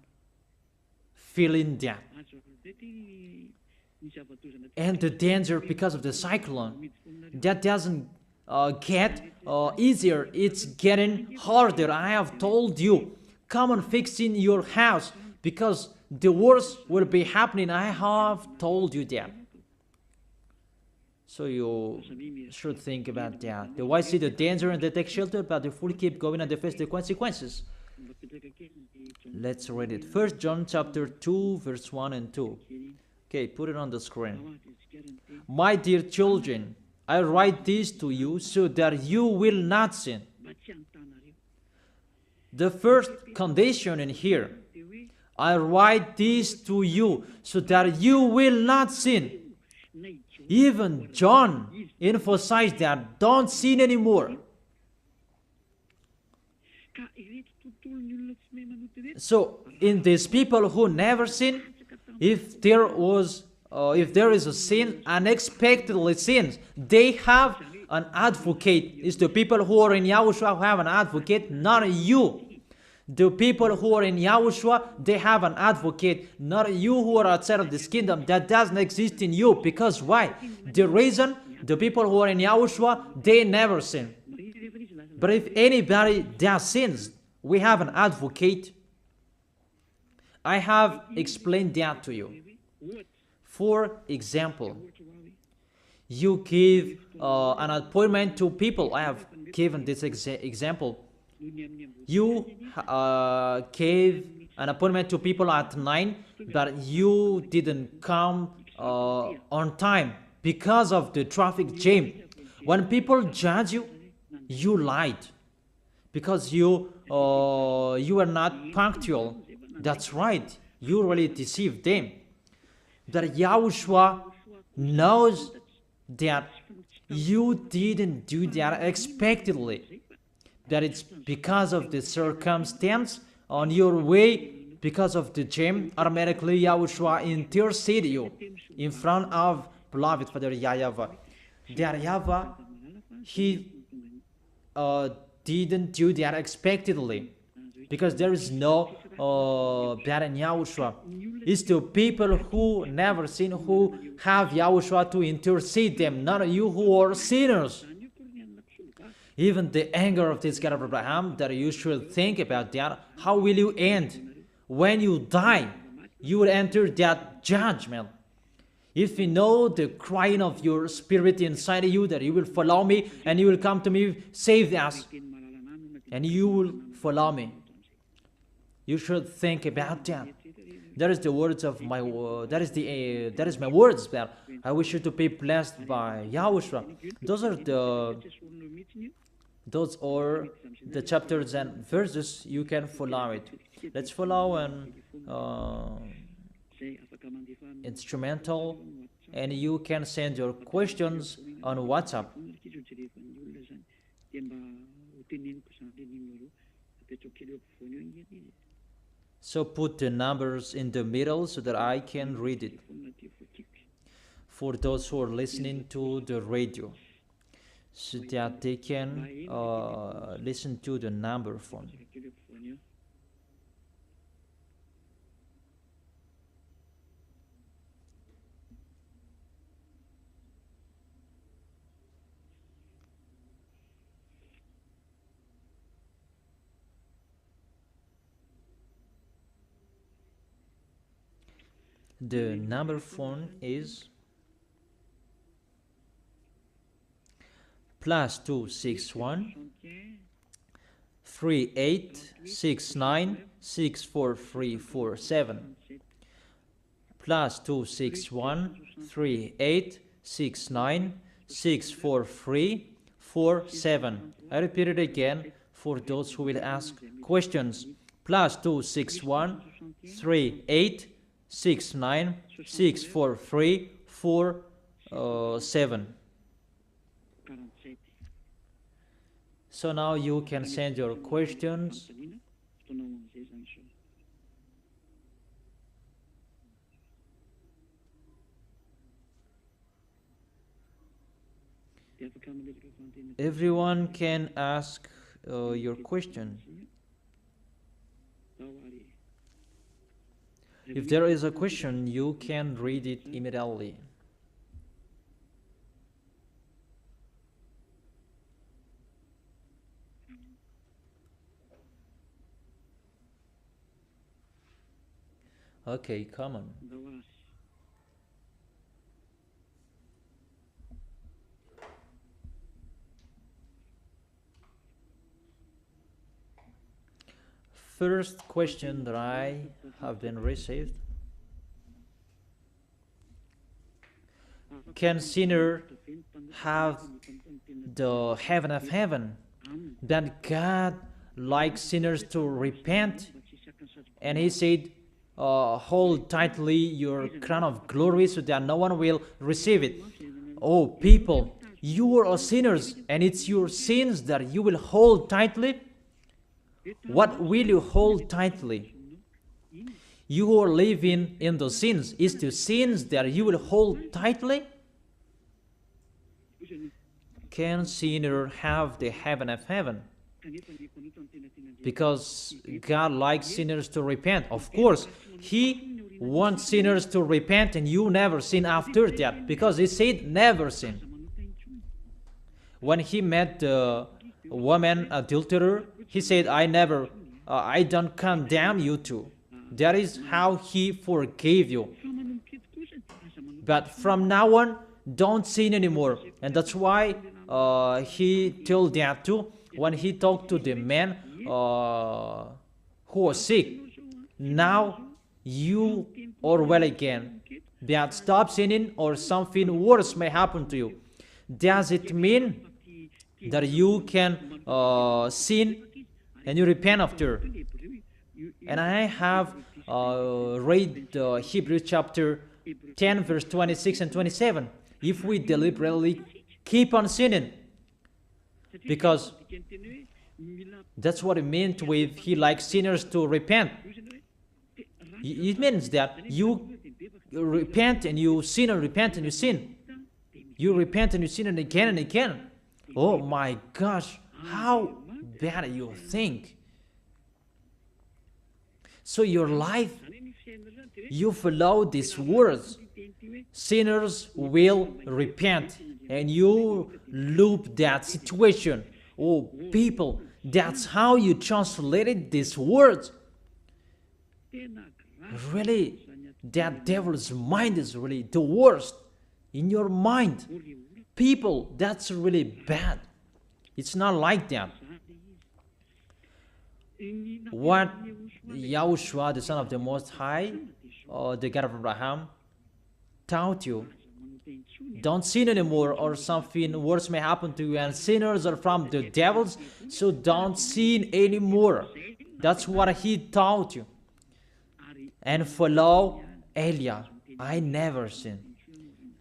feeling that. And the danger because of the cyclone, that doesn't get easier. It's getting harder. I have told you, come on fixing your house because the worst will be happening. I have told you that. So you should think about that. The wise see the danger and they take shelter, but the fool keep going and they face the consequences. Let's read it. 1 John chapter 2, verse 1 and 2. Okay, put it on the screen. My dear children, I write this to you so that you will not sin. The first condition in here, I write this to you so that you will not sin. Even John emphasized that don't sin anymore. So in these people who never sin, if there is a sin, unexpectedly sins, they have an advocate. It's the people who are in Yahushua who have an advocate, not you. The people who are in Yahushua, they have an advocate, not you who are outside of this kingdom. That doesn't exist in you. Because why? The reason, the people who are in Yahushua, they never sin. But if anybody does sins, we have an advocate. I have explained that to you. For example, you give an appointment to people. I have given this example. You gave an appointment to people at 9, but you didn't come on time because of the traffic jam. When people judge you, you lied because you are not punctual. That's right. You really deceived them. That Yahushua knows that you didn't do that unexpectedly. That it's because of the circumstance on your way, because of the jam, automatically Yahushua intercede you in front of beloved Father YAHVAH. That YAHVAH, he didn't do that unexpectedly, because there is no that in Yahushua. It's the people who never sin who have Yahushua to intercede them, not you who are sinners. Even the anger of this God of Abraham, that you should think about that. How will you end? When you die, you will enter that judgment. If you know the crying of your spirit inside of you, that you will follow me and you will come to me, save us, and you will follow me. You should think about that. That is the words of my that is my words. That I wish you to be blessed by Yahushua. Those are the chapters and verses you can follow it. Let's follow an instrumental, and you can send your questions on WhatsApp. So put the numbers in the middle so that I can read it for those who are listening to the radio, so that they can listen to the number phone. The number phone is +261 3869 64347 +261 3869 64347. I repeat it again for those who will ask questions. +261 3869 64347. So now you can send your questions. Everyone can ask your question. If there is a question, you can read it immediately. Okay, come on. First question that I have been received: can sinner have the heaven of heaven? That God likes sinners to repent, and He said, hold tightly your crown of glory so that no one will receive it. Oh, people, you are sinners, and it's your sins that you will hold tightly. What will you hold tightly? You who are living in the sins, is the sins that you will hold tightly? Can sinner have the heaven of heaven? Because God likes sinners to repent. Of course, He wants sinners to repent, and you never sin after that, because He said never sin. When He met the woman adulterer, He said, I don't condemn you two. That is how He forgave you. But from now on, don't sin anymore. And that's why He told that too when He talked to the man who was sick. Now you are well again. But stop sinning, or something worse may happen to you. Does it mean that you can sin and you repent after? And I have read Hebrews chapter 10 verse 26 and 27. If we deliberately keep on sinning, because that's what it means with He likes sinners to repent. It means that you repent and you sin, and repent and you sin. You repent and you sin, and again and again. Oh my gosh, how bad you think. So your life, you follow these words. Sinners will repent, and you loop that situation. Oh people, that's how you translated these words. Really, that devil's mind is really the worst in your mind. People, that's really bad. It's not like that. What YAHOSHUAH, the Son of the Most High, the God of Abraham, taught you: don't sin anymore, or something worse may happen to you, and sinners are from the devils, so don't sin anymore. That's what He taught you. And follow Elia. I never sin.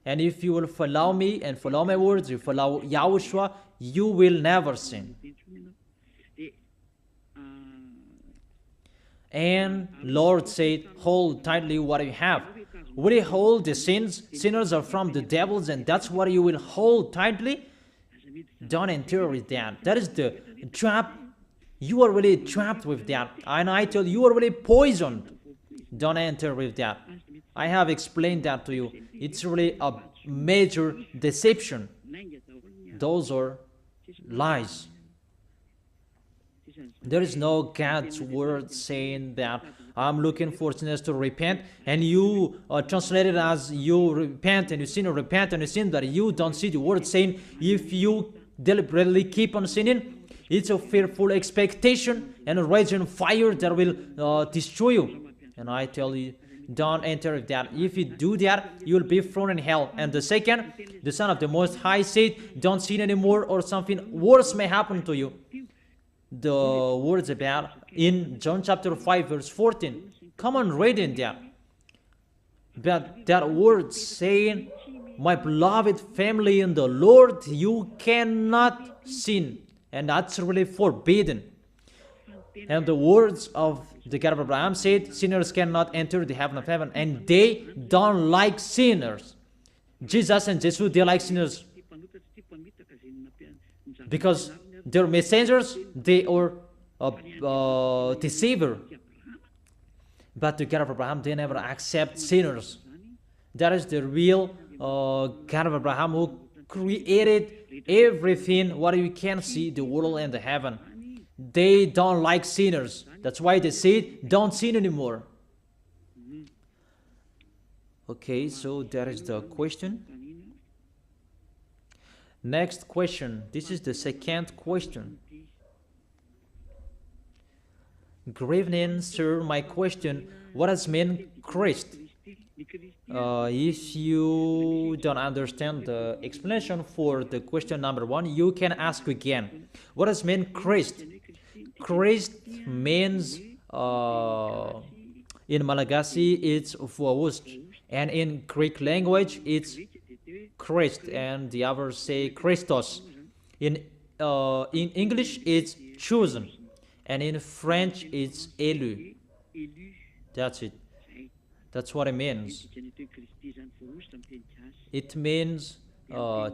And if you will follow me and follow my words, you follow YAHOSHUAH, you will never sin. And Lord said, hold tightly what you have. Will you hold the sins? Sinners are from the devils, and that's what you will hold tightly? Don't enter with that. That is the trap. You are really trapped with that. And I tell you, you are really poisoned. Don't enter with that. I have explained that to you. It's really a major deception. Those are lies. There is no God's word saying that I'm looking for sinners to repent, and you translate it as you repent and you sin, or repent and you sin, that you don't see the word saying if you deliberately keep on sinning, it's a fearful expectation and a raging fire that will destroy you. And I tell you, don't enter that. If you do that, you will be thrown in hell. And the second, the Son of the Most High said, don't sin anymore, or something worse may happen to you. The words about in John chapter 5 verse 14. Come on, read in that. But that word saying, my beloved family in the Lord, you cannot sin. And that's really forbidden. And the words of the God of Abraham said, sinners cannot enter the heaven of heaven. And they don't like sinners. Jesus and Jesus, they like sinners. Because they're messengers, they are deceiver. But the God of Abraham, they never accept sinners. That is the real God of Abraham, who created everything, what you can see, the world and the heaven. They don't like sinners. That's why they say, don't sin anymore. Okay, so that is the question. Next question. This is the second question. Good evening, sir. My question, what does mean Christ? If you don't understand the explanation for the question number 1, you can ask again. What does mean Christ? Christ means, in Malagasy, it's YAHVAH. And in Greek language, it's Christ, and the others say Christos. In English, it's chosen. And in French, it's élu. That's it. That's what it means. It means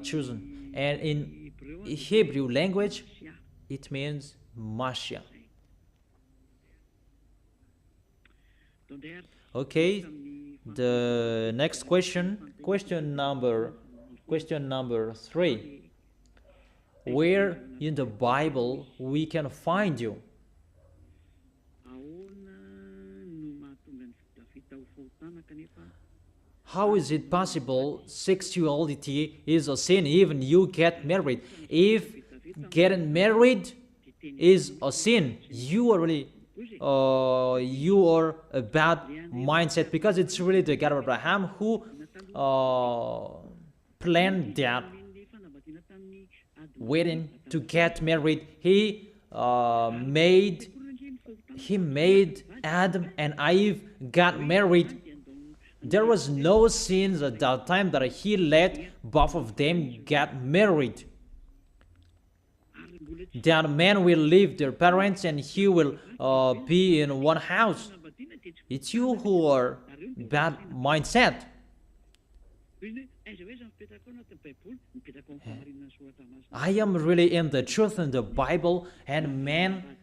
chosen. And in Hebrew language, it means Mashiach. Okay, the next question, question number 3. Where in the Bible we can find you? How is it possible sexuality is a sin even you get married? If getting married is a sin, you are really you are a bad mindset, because it's really the God of Abraham who planned that wedding to get married. He made Adam and Eve got married. There was no sin at that time that he let both of them get married. That man will leave their parents and he will be in one house. It's you who are bad mindset. I am really in the truth in the Bible, and man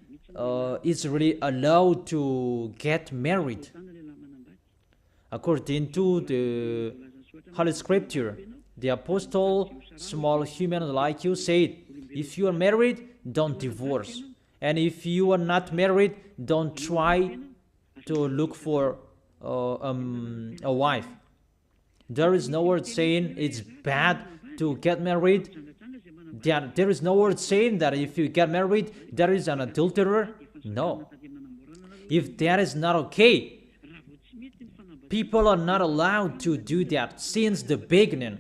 is really allowed to get married. According to the Holy Scripture, the apostle, small human like you, said, if you are married, don't divorce. And if you are not married, don't try to look for a wife. There is no word saying it's bad to get married. There is no word saying that if you get married, there is an adulterer. No. If that is not okay, people are not allowed to do that since the beginning.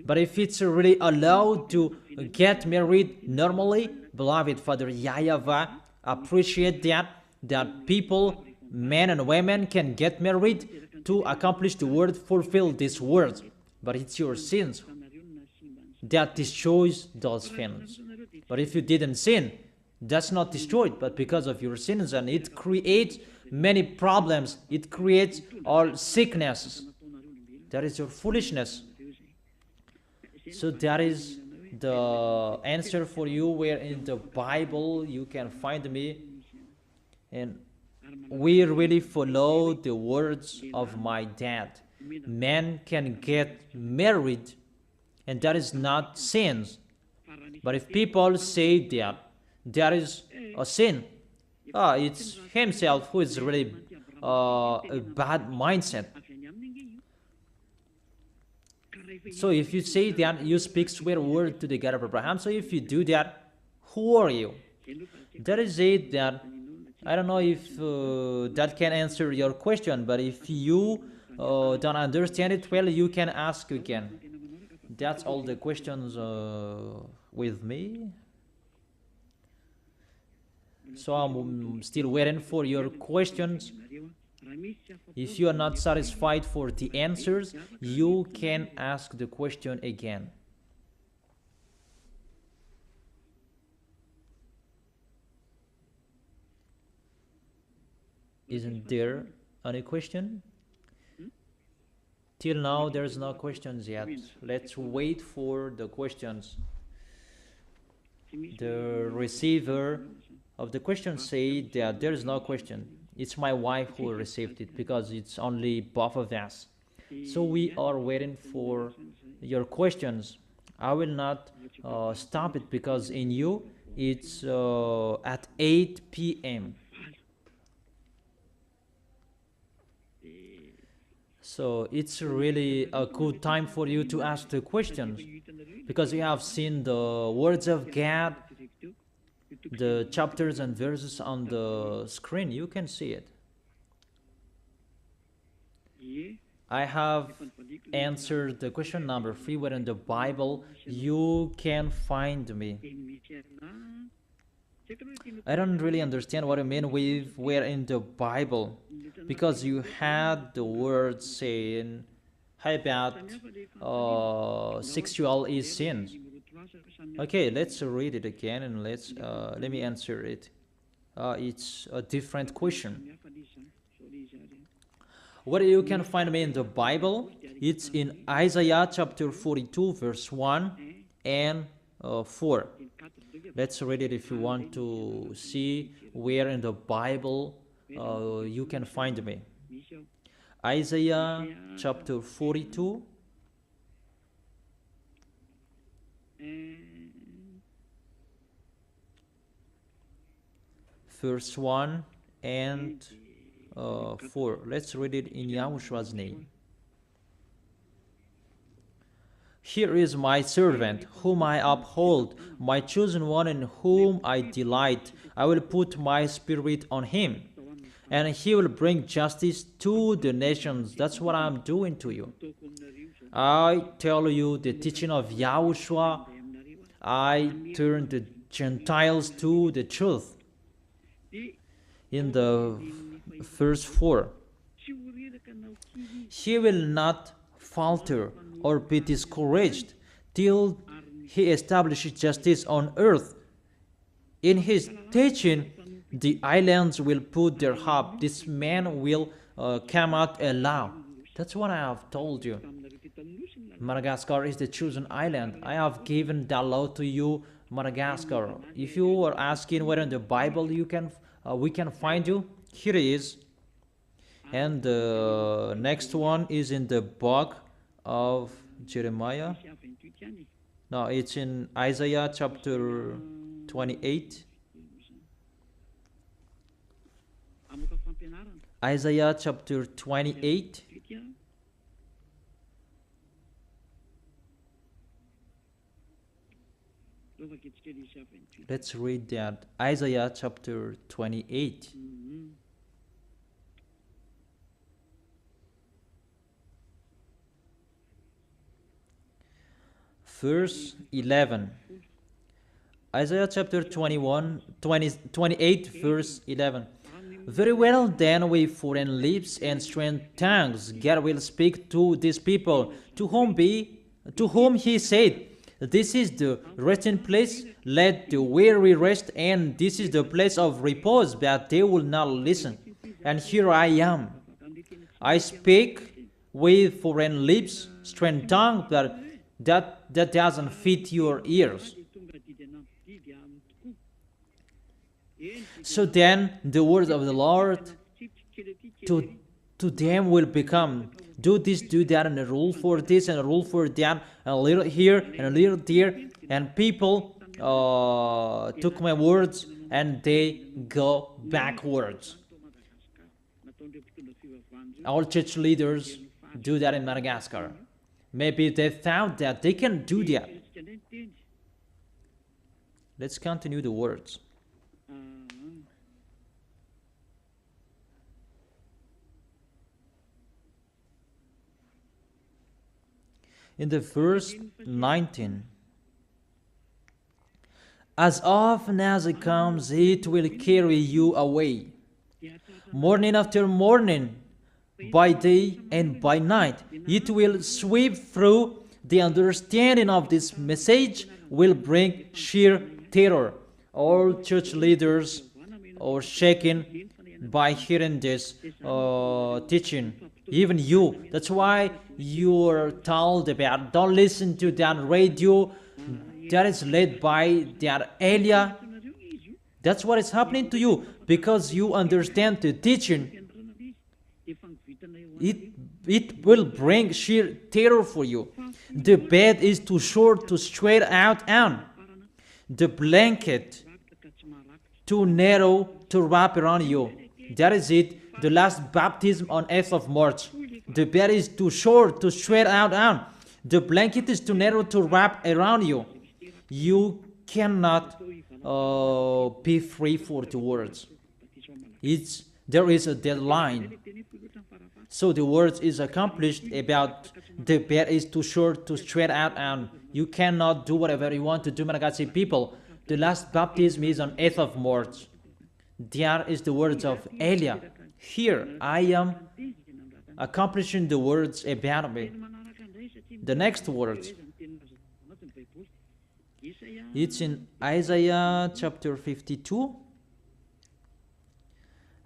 But if it's really allowed to get married normally, beloved Father YAHVAH appreciate that people, men and women, can get married to accomplish the word, fulfill this word. But it's your sins that destroys those things. But if you didn't sin, that's not destroyed, but because of your sins, and it creates many problems. It creates all sicknesses. That is your foolishness. So that is the answer for you, where in the Bible you can find me. And we really follow the words of my dad. Men can get married, and that is not sins. But if people say that there is a sin, It's himself who is really a bad mindset. So if you say that you speak swear word to the God of Abraham, so if you do that, who are you? That is it. That I don't know if that can answer your question, but if you don't understand it well, you can ask again. That's all the questions with me. So I'm still waiting for your questions. If you are not satisfied for the answers, you can ask the question again. Isn't there any question? Till now, there's no questions yet. Let's wait for the questions. The receiver of the question said that there is no question. It's my wife who received it because it's only both of us. So we are waiting for your questions. I will not stop it because in you it's at 8 p.m. So it's really a good time for you to ask the questions because you have seen the words of God, the chapters and verses on the screen. You can see it. I have answered the question number 3 where in the Bible you can find me. I don't really understand what you mean with where in the Bible, because you had the word saying how about sexual is sin. Okay, let's read it again and let me answer it. It's a different question. Where you can find me in the Bible, it's in Isaiah chapter 42 verse 1 and 4. Let's read it if you want to see where in the Bible you can find me. Isaiah chapter 42 verse 1 and 4. Let's read it in Yahoshuah's name. Here is my servant, whom I uphold, my chosen one in whom I delight. I will put my spirit on him, and he will bring justice to the nations. That's what I'm doing to you. I tell you the teaching of YAHOSHUAH. I turn the Gentiles to the truth. In the verse 4, he will not falter or be discouraged till he establishes justice on earth. In his teaching, the islands will put their hope. This man will come out alive. That's what I have told you. Madagascar is the chosen island. I have given that law to you, Madagascar. If you are asking where in the Bible we can find you, here it is. And the next one is in the book of Jeremiah. No, it's in Isaiah chapter 28. Isaiah chapter 28. Let's read that. Isaiah chapter 28. Verse 11. Isaiah chapter 28, verse 11. Very well, then, with foreign lips and strange tongues, God will speak to these people, to whom he said, this is the resting place, let the weary rest, and this is the place of repose, but they will not listen. And here I am. I speak with foreign lips, strange tongue, but that doesn't fit your ears. So then the words of the Lord to them will become, do this, do that, and a rule for this and a rule for that, and a little here and a little there. And people took my words and they go backwards. Our church leaders do that in Madagascar. Maybe they thought that they can do that. Let's continue the words. In the verse 19, as often as it comes, it will carry you away. Morning after morning, by day and by night, it will sweep through. The understanding of this message will bring sheer terror. All church leaders are shaken by hearing this teaching. Even you. That's why you are told about, don't listen to that radio that is led by that Elia. That's what is happening to you, because you understand the teaching. It will bring sheer terror for you. The bed is too short to stretch out on. The blanket too narrow to wrap around you. That is it. The last baptism on 8th of March. The bed is too short to stretch out on. The blanket is too narrow to wrap around you. You cannot be free for the words. There is a deadline. So the words is accomplished about the bed is too short to stretch out on. You cannot do whatever you want to do, Malagasy people. The last baptism is on 8th of March. There is the words of Elia. Here I am accomplishing the words about me. The next words, it's in Isaiah chapter 52.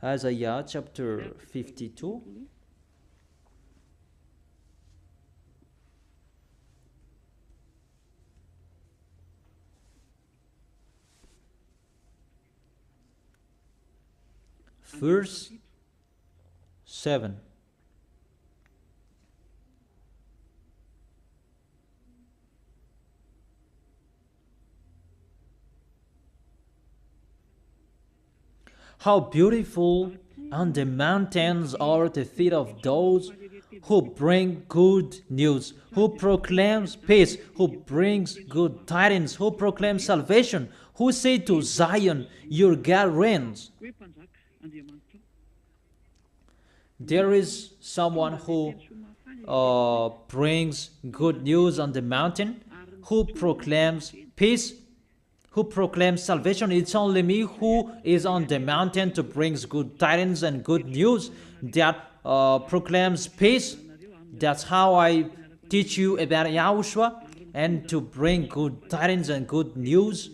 Isaiah chapter 52. Verse 7. How beautiful on the mountains are the feet of those who bring good news, who proclaims peace, who brings good tidings, who proclaims salvation, who say to Zion, your God reigns. There is someone who brings good news on the mountain, who proclaims peace, who proclaims salvation. It's only me who is on the mountain to bring good tidings and good news that proclaims peace. That's how I teach you about YAHOSHUAH, and to bring good tidings and good news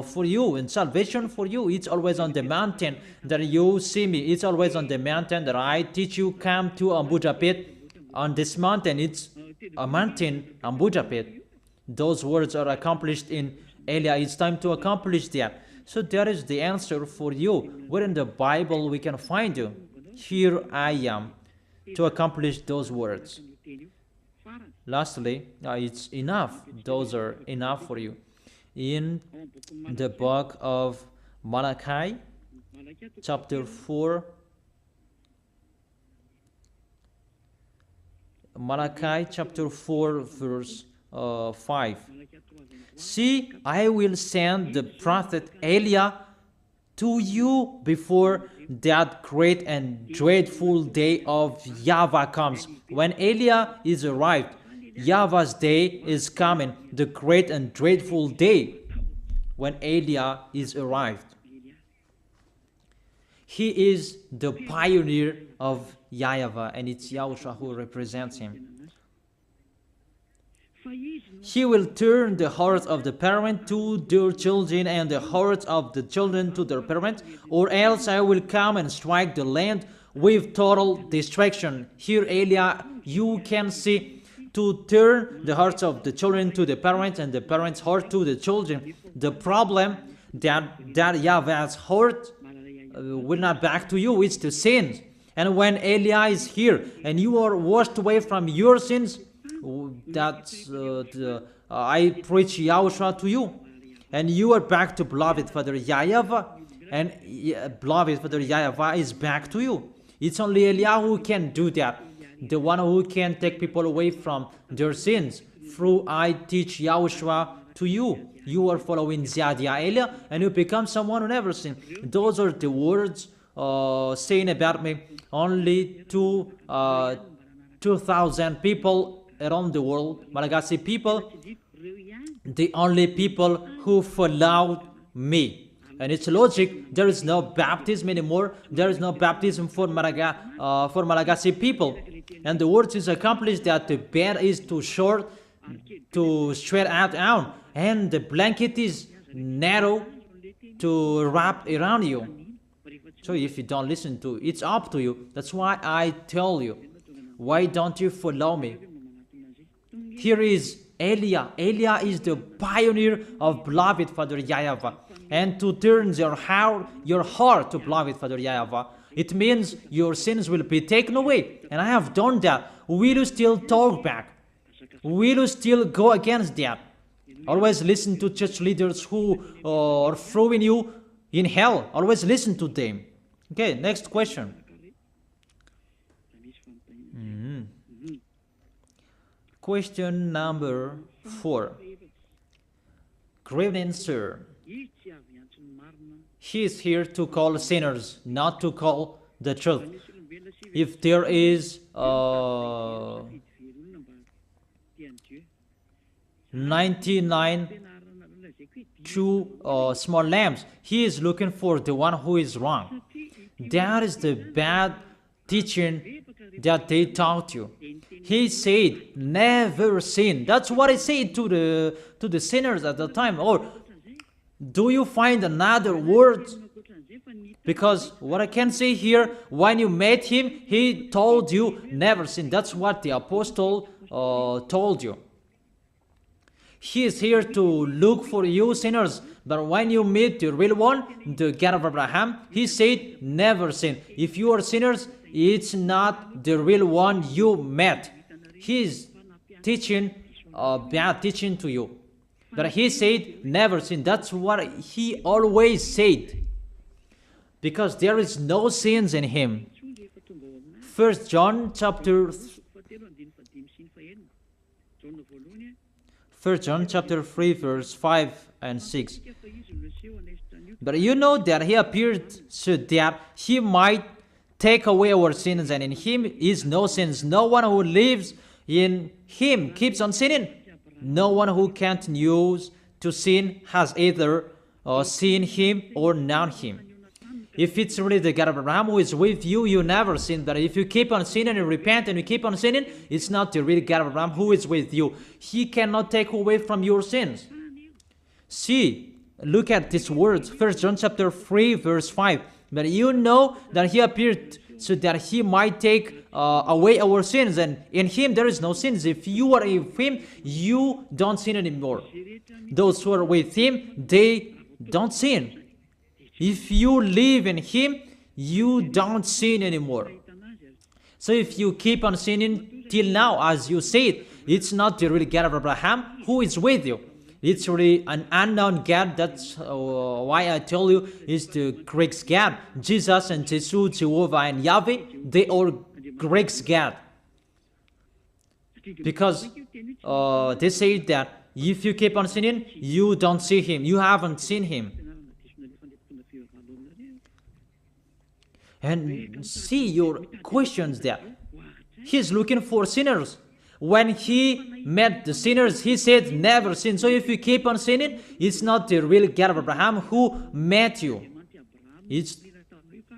for you and salvation for you. It's always on the mountain that you see me. It's always on the mountain that I teach you. Come to Ambujapet. On this mountain, it's a mountain, Ambujapet. Those words are accomplished in Elia. It's time to accomplish that. So that is the answer for you. Where in the Bible we can find you? Here I am to accomplish those words. Lastly, it's enough. Those are enough for you. In the book of Malachi, chapter 4, Malachi chapter 4, verse 5. See, I will send the prophet Elia to you before that great and dreadful day of YAHVAH comes. When Elia is arrived, YAHVAH's day is coming, the great and dreadful day when Elia is arrived. He is the pioneer of YAHVAH, and it's YAHOSHUAH who represents him. He will turn the hearts of the parent to their children and the hearts of the children to their parents, or else I will come and strike the land with total destruction. Here, Elia, you can see, to turn the hearts of the children to the parents and the parents' heart to the children. The problem that YAHVAH's heart will not back to you, it's the sins. And when Elia is here and you are washed away from your sins, that's I preach YAHOSHUAH to you, and you are back to beloved Father YAHVAH. and beloved Father YAHVAH is back to you. It's only Eliah who can do that, the one who can take people away from their sins. Through I teach YAHOSHUAH to you. You are following Zadiah Elia, and you become someone who never sinned. Those are the words saying about me. Only 2,000 people around the world, Malagasy people, the only people who followed me. And it's logic, there is no baptism anymore. There is no baptism for Malagasy people. And the word is accomplished that the bed is too short to spread out, and the blanket is narrow to wrap around you. So if you don't listen to it, it's up to you. That's why I tell you, why don't you follow me? Here is Elia. Elia is the pioneer of beloved Father YAHVAH. And to turn your heart to beloved Father YAHVAH, it means your sins will be taken away. And I have done that. Will you still talk back? Will you still go against that? Always listen to church leaders who are throwing you in hell. Always listen to them. Okay, next question. Question number 4. Good evening, sir. He is here to call sinners, not to call the truth. If there is 99 true small lambs, he is looking for the one who is wrong. That is the bad teaching that they taught you. He said, never sin. That's what he said to the sinners at the time. Or do you find another word? Because what I can say here, when you met him, he told you never sin. That's what the apostle told you. He is here to look for you sinners. But when you meet the real one, the God of Abraham, he said never sin. If you are sinners, it's not the real one you met. He is teaching bad teaching to you. But he said never sin. That's what he always said. Because there is no sins in him. 1 John chapter 3 verse 5 and 6. But you know that he appeared so that he might take away our sins, and in him is no sins. No one who lives in him keeps on sinning. No one who continues to sin has either seen him or known him. If it's really the God of Abraham who is with you, you never sin. But if you keep on sinning and repent and you keep on sinning, it's not the real God of Abraham who is with you. He cannot take away from your sins. See, look at this words, 1 John chapter 3 verse 5. But you know that he appeared so that he might take away our sins, and in him there is no sins. If you are with him, you don't sin anymore. Those who are with him, they don't sin. If you live in him, you don't sin anymore. So if you keep on sinning till now, as you said, it's not the real God of Abraham who is with you. It's really an unknown God. That's why I tell you it's the Greek God. Jesus and Jesus, Jehovah and Yahweh, they are Greek God. Because they say that if you keep on sinning, you don't see him. You haven't seen him. And see your questions there. He's looking for sinners. When he met the sinners, he said never sin. So if you keep on sinning, it's not the real God of Abraham who met you. It's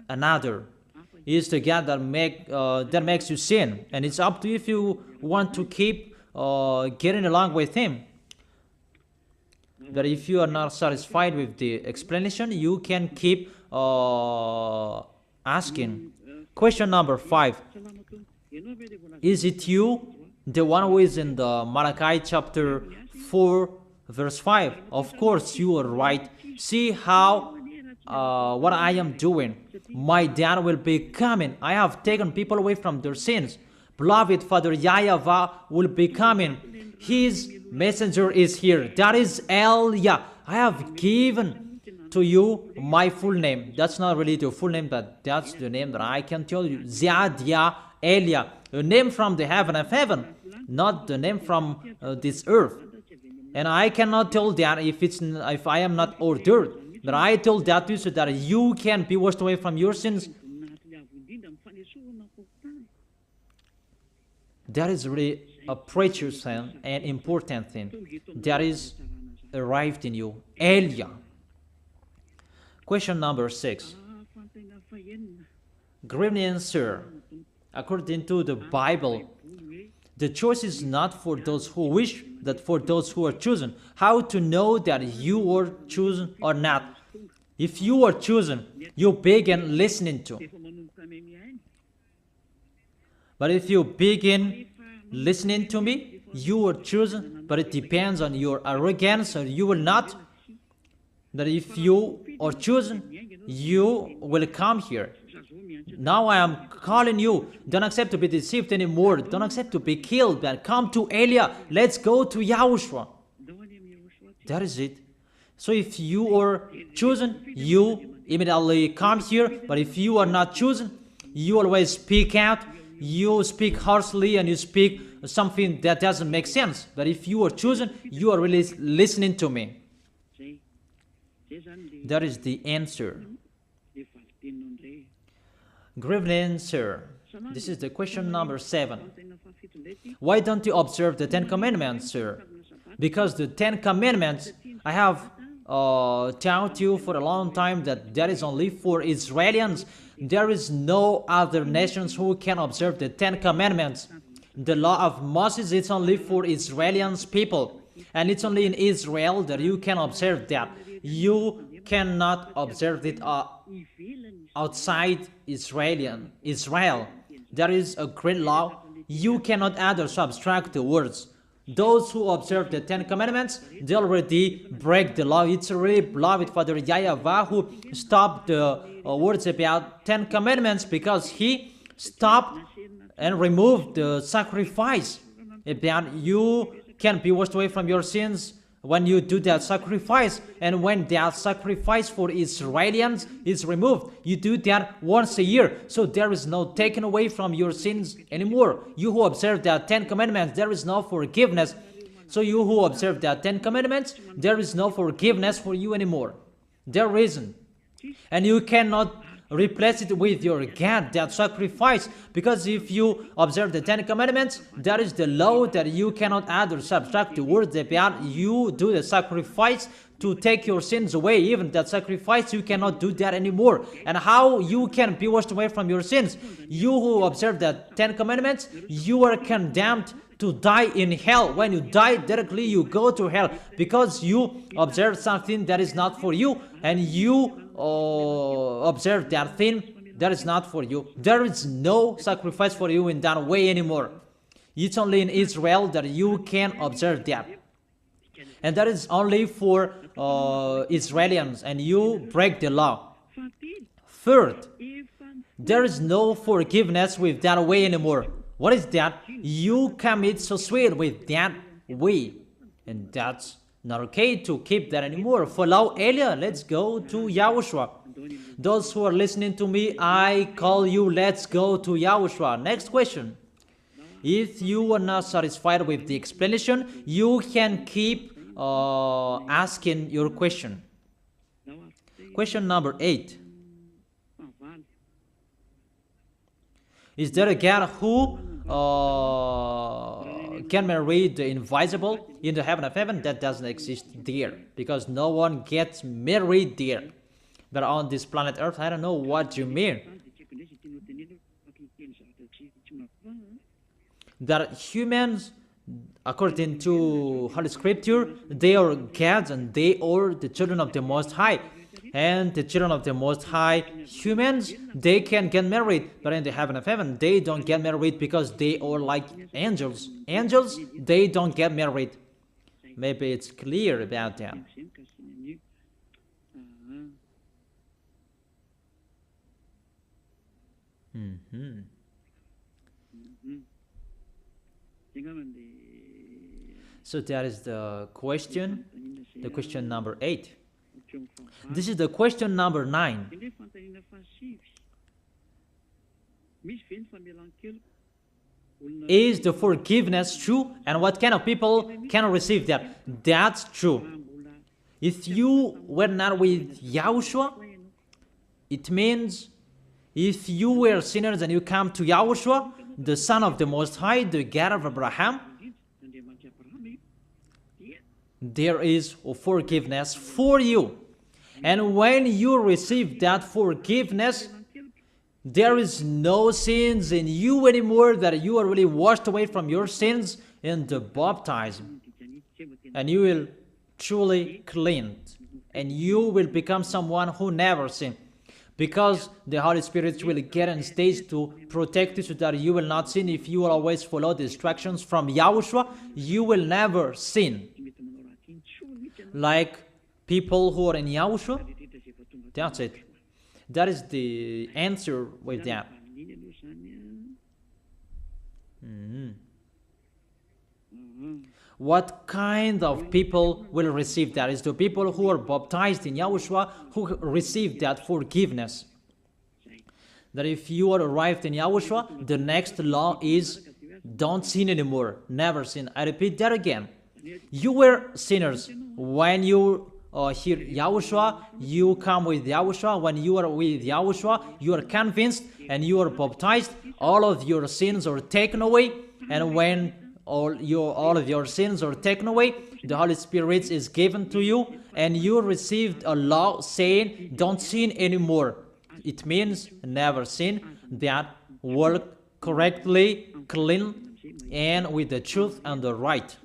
another. It's the God that makes you sin. And it's up to you if you want to keep getting along with him. But if you are not satisfied with the explanation, you can keep asking. Question number 5. Is it you, the one who is in the Malachi chapter 4 verse 5? Of course you are right. See how what I am doing. My dad will be coming. I have taken people away from their sins. Beloved Father YAHVAH will be coming. His messenger is here. That is Elia. I have given to you my full name. That's not really the full name, but that's the name that I can tell you. Ziadia Elia, a name from the heaven of heaven, not the name from this earth. And I cannot tell that if I am not ordered. But I told that to you so that you can be washed away from your sins. That is really a precious thing and important thing that is arrived in you. Elia. Question number 6. Gremlin, sir, according to the Bible, the choice is not for those who wish, but for those who are chosen. How to know that you are chosen or not? If you are chosen, you begin listening to. But if you begin listening to me, you are chosen, but it depends on your arrogance, or you will not. That if you are chosen, you will come here. Now I am calling you. Don't accept to be deceived anymore. Don't accept to be killed. But come to Elia. Let's go to YAHOSHUAH. That is it. So if you are chosen, you immediately come here. But if you are not chosen, you always speak out. You speak harshly and you speak something that doesn't make sense. But if you are chosen, you are really listening to me. That is the answer. Gremlin, sir, this is the question number 7. Why don't you observe the 10 Commandments, sir? Because the 10 Commandments, I have taught you for a long time that that is only for Israelians. There is no other nations who can observe the 10 Commandments. The law of Moses is only for Israelians people. And it's only in Israel that you can observe that. You cannot observe it outside Israel. There is a great law. You cannot add or subtract the words. Those who observe the 10 Commandments, they already break the law. It's already beloved Father YAHVAH who stopped the words about 10 Commandments because he stopped and removed the sacrifice. About you can be washed away from your sins when you do that sacrifice, and when that sacrifice for Israelians is removed, you do that once a year. So there is no taken away from your sins anymore. You who observe the 10 Commandments, there is no forgiveness. So you who observe the 10 Commandments, there is no forgiveness for you anymore. There isn't. And you cannot replace it with your God, that sacrifice, because if you observe the 10 Commandments, that is the law that you cannot add or subtract the words about. You do the sacrifice to take your sins away. Even that sacrifice, you cannot do that anymore. And how you can be washed away from your sins? You who observe the 10 Commandments, you are condemned to die in hell. When you die directly, you go to hell because you observe something that is not for you, and you observe that thing that is not for you. There is no sacrifice for you in that way anymore. It's only in Israel that you can observe that, and that is only for Israelians, and you break the law. Third, there is no forgiveness with that way anymore. What is that? You commit suicide with that way, and that's not okay to keep that anymore. Follow Elia. Let's go to YAHOSHUAH. Those who are listening to me, I call you. Let's go to YAHOSHUAH. Next question. If you are not satisfied with the explanation, you can keep asking your question. Question number 8. Is there a God who can marry the invisible in the heaven of heaven? That doesn't exist there, because no one gets married there. But on this planet Earth, I don't know what you mean. That humans, according to Holy Scripture, they are gods and they are the children of the Most High. And the children of the Most High, humans, they can get married. But in the heaven of heaven, they don't get married because they are like angels. Angels, they don't get married. Maybe it's clear about that. So that is the question number 8. This is the question number 9. Is the forgiveness true? And what kind of people can receive that? That's true. If you were not with Yahushua, it means if you were sinners and you come to Yahushua, the Son of the Most High, the God of Abraham, there is forgiveness for you. And when you receive that forgiveness, there is no sins in you anymore, that you are really washed away from your sins in the baptism. And you will truly cleanse. And you will become someone who never sinned. Because the Holy Spirit will get on stage to protect you so that you will not sin. If you will always follow the instructions from Yahushua, you will never sin. Like people who are in Yahushua, that's it. That is the answer with that. What kind of people will receive that? Is the people who are baptized in Yahushua, who receive that forgiveness. That if you are arrived in Yahushua, the next law is don't sin anymore, never sin. I repeat that again. You were sinners when you hear Yahushua, you come with Yahushua. When you are with Yahushua, you are convinced and you are baptized. All of your sins are taken away. And when all of your sins are taken away, the Holy Spirit is given to you, and you received a law saying, don't sin anymore. It means never sin, that work correctly, clean, and with the truth and the right.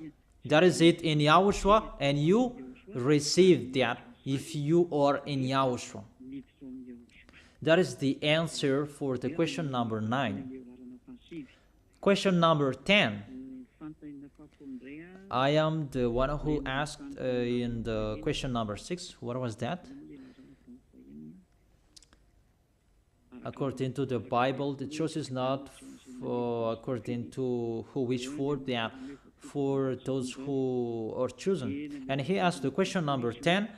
That is it in Yahushua, and you receive that if you are in Yahushua. That is the answer for the question number 9. Question number 10. I am the one who asked in the question number 6. What was that? According to the Bible, the choice is not according to who wish for that, for those who are chosen. And he asked the question number 10.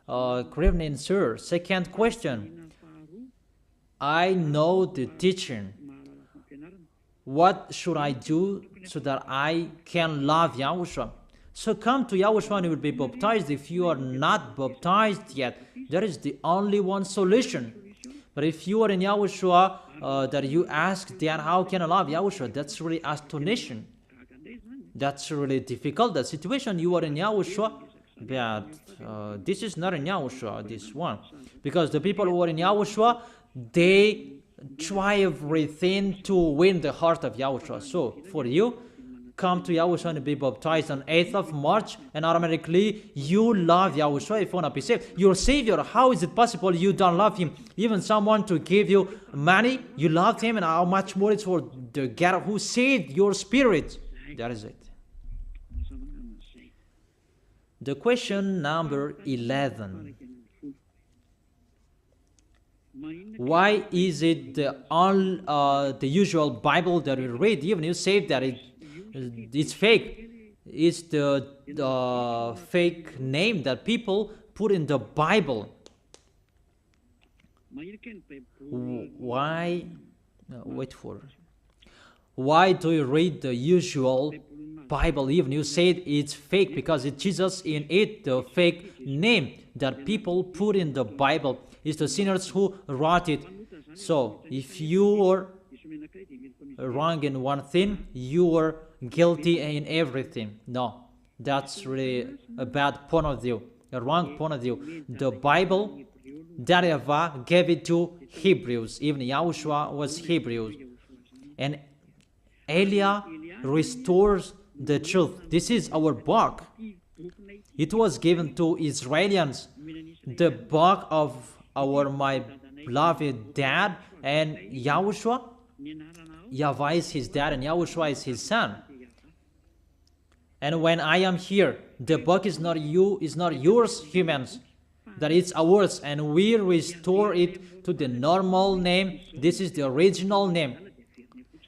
Good evening, sir. Second question. I know the teaching. What should I do so that I can love Yahushua? So come to Yahushua and you will be baptized. If you are not baptized yet, that is the only one solution. But if you are in Yahushua, that you ask, then how can I love Yahushua? That's really astonishing. That's really difficult, that situation. You are in Yahushua, but this is not in Yahushua, this one. Because the people who are in Yahushua, they try everything to win the heart of Yahushua. So, for you, come to Yahushua and be baptized on 8th of March, and automatically you love Yahushua if you want to be saved. Your Savior, how is it possible you don't love Him? Even someone to give you money, you love Him, and how much more it's for the God who saved your spirit. That is it. The question number 11. Why is it the usual Bible that we read, even you say that it's fake? It's the fake name that people put in the Bible. Why? Wait for it. Why do you read the usual Bible even you said it's fake? Because it Jesus in it, the fake name that people put in the Bible. It's the sinners who wrote it. So, if you are wrong in one thing, you are guilty in everything. No, that's really a bad point of view, a wrong point of view. The Bible, that YAHVAH gave it to Hebrews. Even Yahushua was Hebrews. And Elia restores the truth. This is our book. It was given to Israelians. The book of my beloved dad, and Yahushua. YAHVAH is his dad and Yahushua is his son. And when I am here, the book is not yours, humans, that it's ours, and we restore it to the normal name. This is the original name.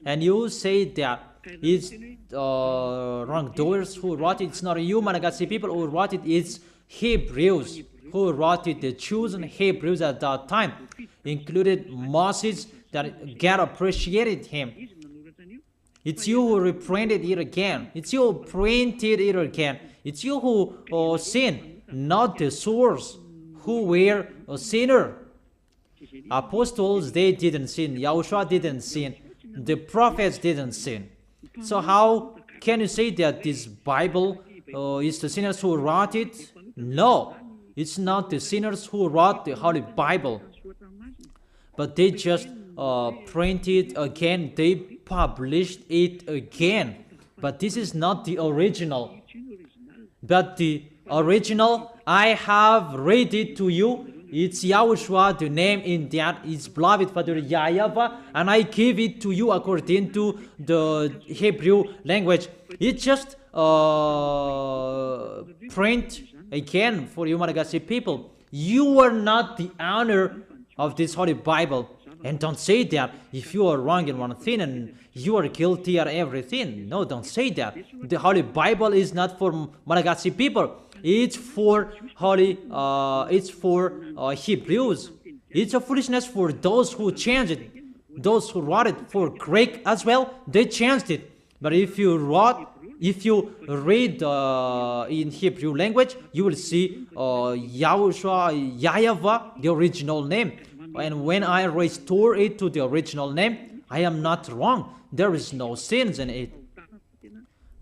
And you say that it's wrongdoers who wrote it. It's not you, Malagasy people, who wrote it. It's Hebrews who wrote it, the chosen Hebrews at that time, included Moses, that God appreciated him. It's you who reprinted it again. It's you who printed it again. It's you who sinned, not the source, who were a sinner. Apostles, they didn't sin. Yahushua didn't sin. The prophets didn't sin. So how can you say that this Bible is the sinners who wrote it? No, it's not the sinners who wrote the Holy Bible. But they just printed again. They published it again. But this is not the original. But the original, I have read it to you. It's Yahushua, the name in that is beloved Father YAHVAH, and I give it to you according to the Hebrew language. It just print again for you Malagasy people. You are not the owner of this Holy Bible. And don't say that if you are wrong in one thing and you are guilty of everything. No, don't say that. The Holy Bible is not for Malagasy people. It's for Hebrews. It's a foolishness for those who changed it. Those who wrote it for Greek as well, they changed it. But if you read in Hebrew language, you will see Yahushua, YAHVAH, the original name. And when I restore it to the original name, I am not wrong. There is no sins in it.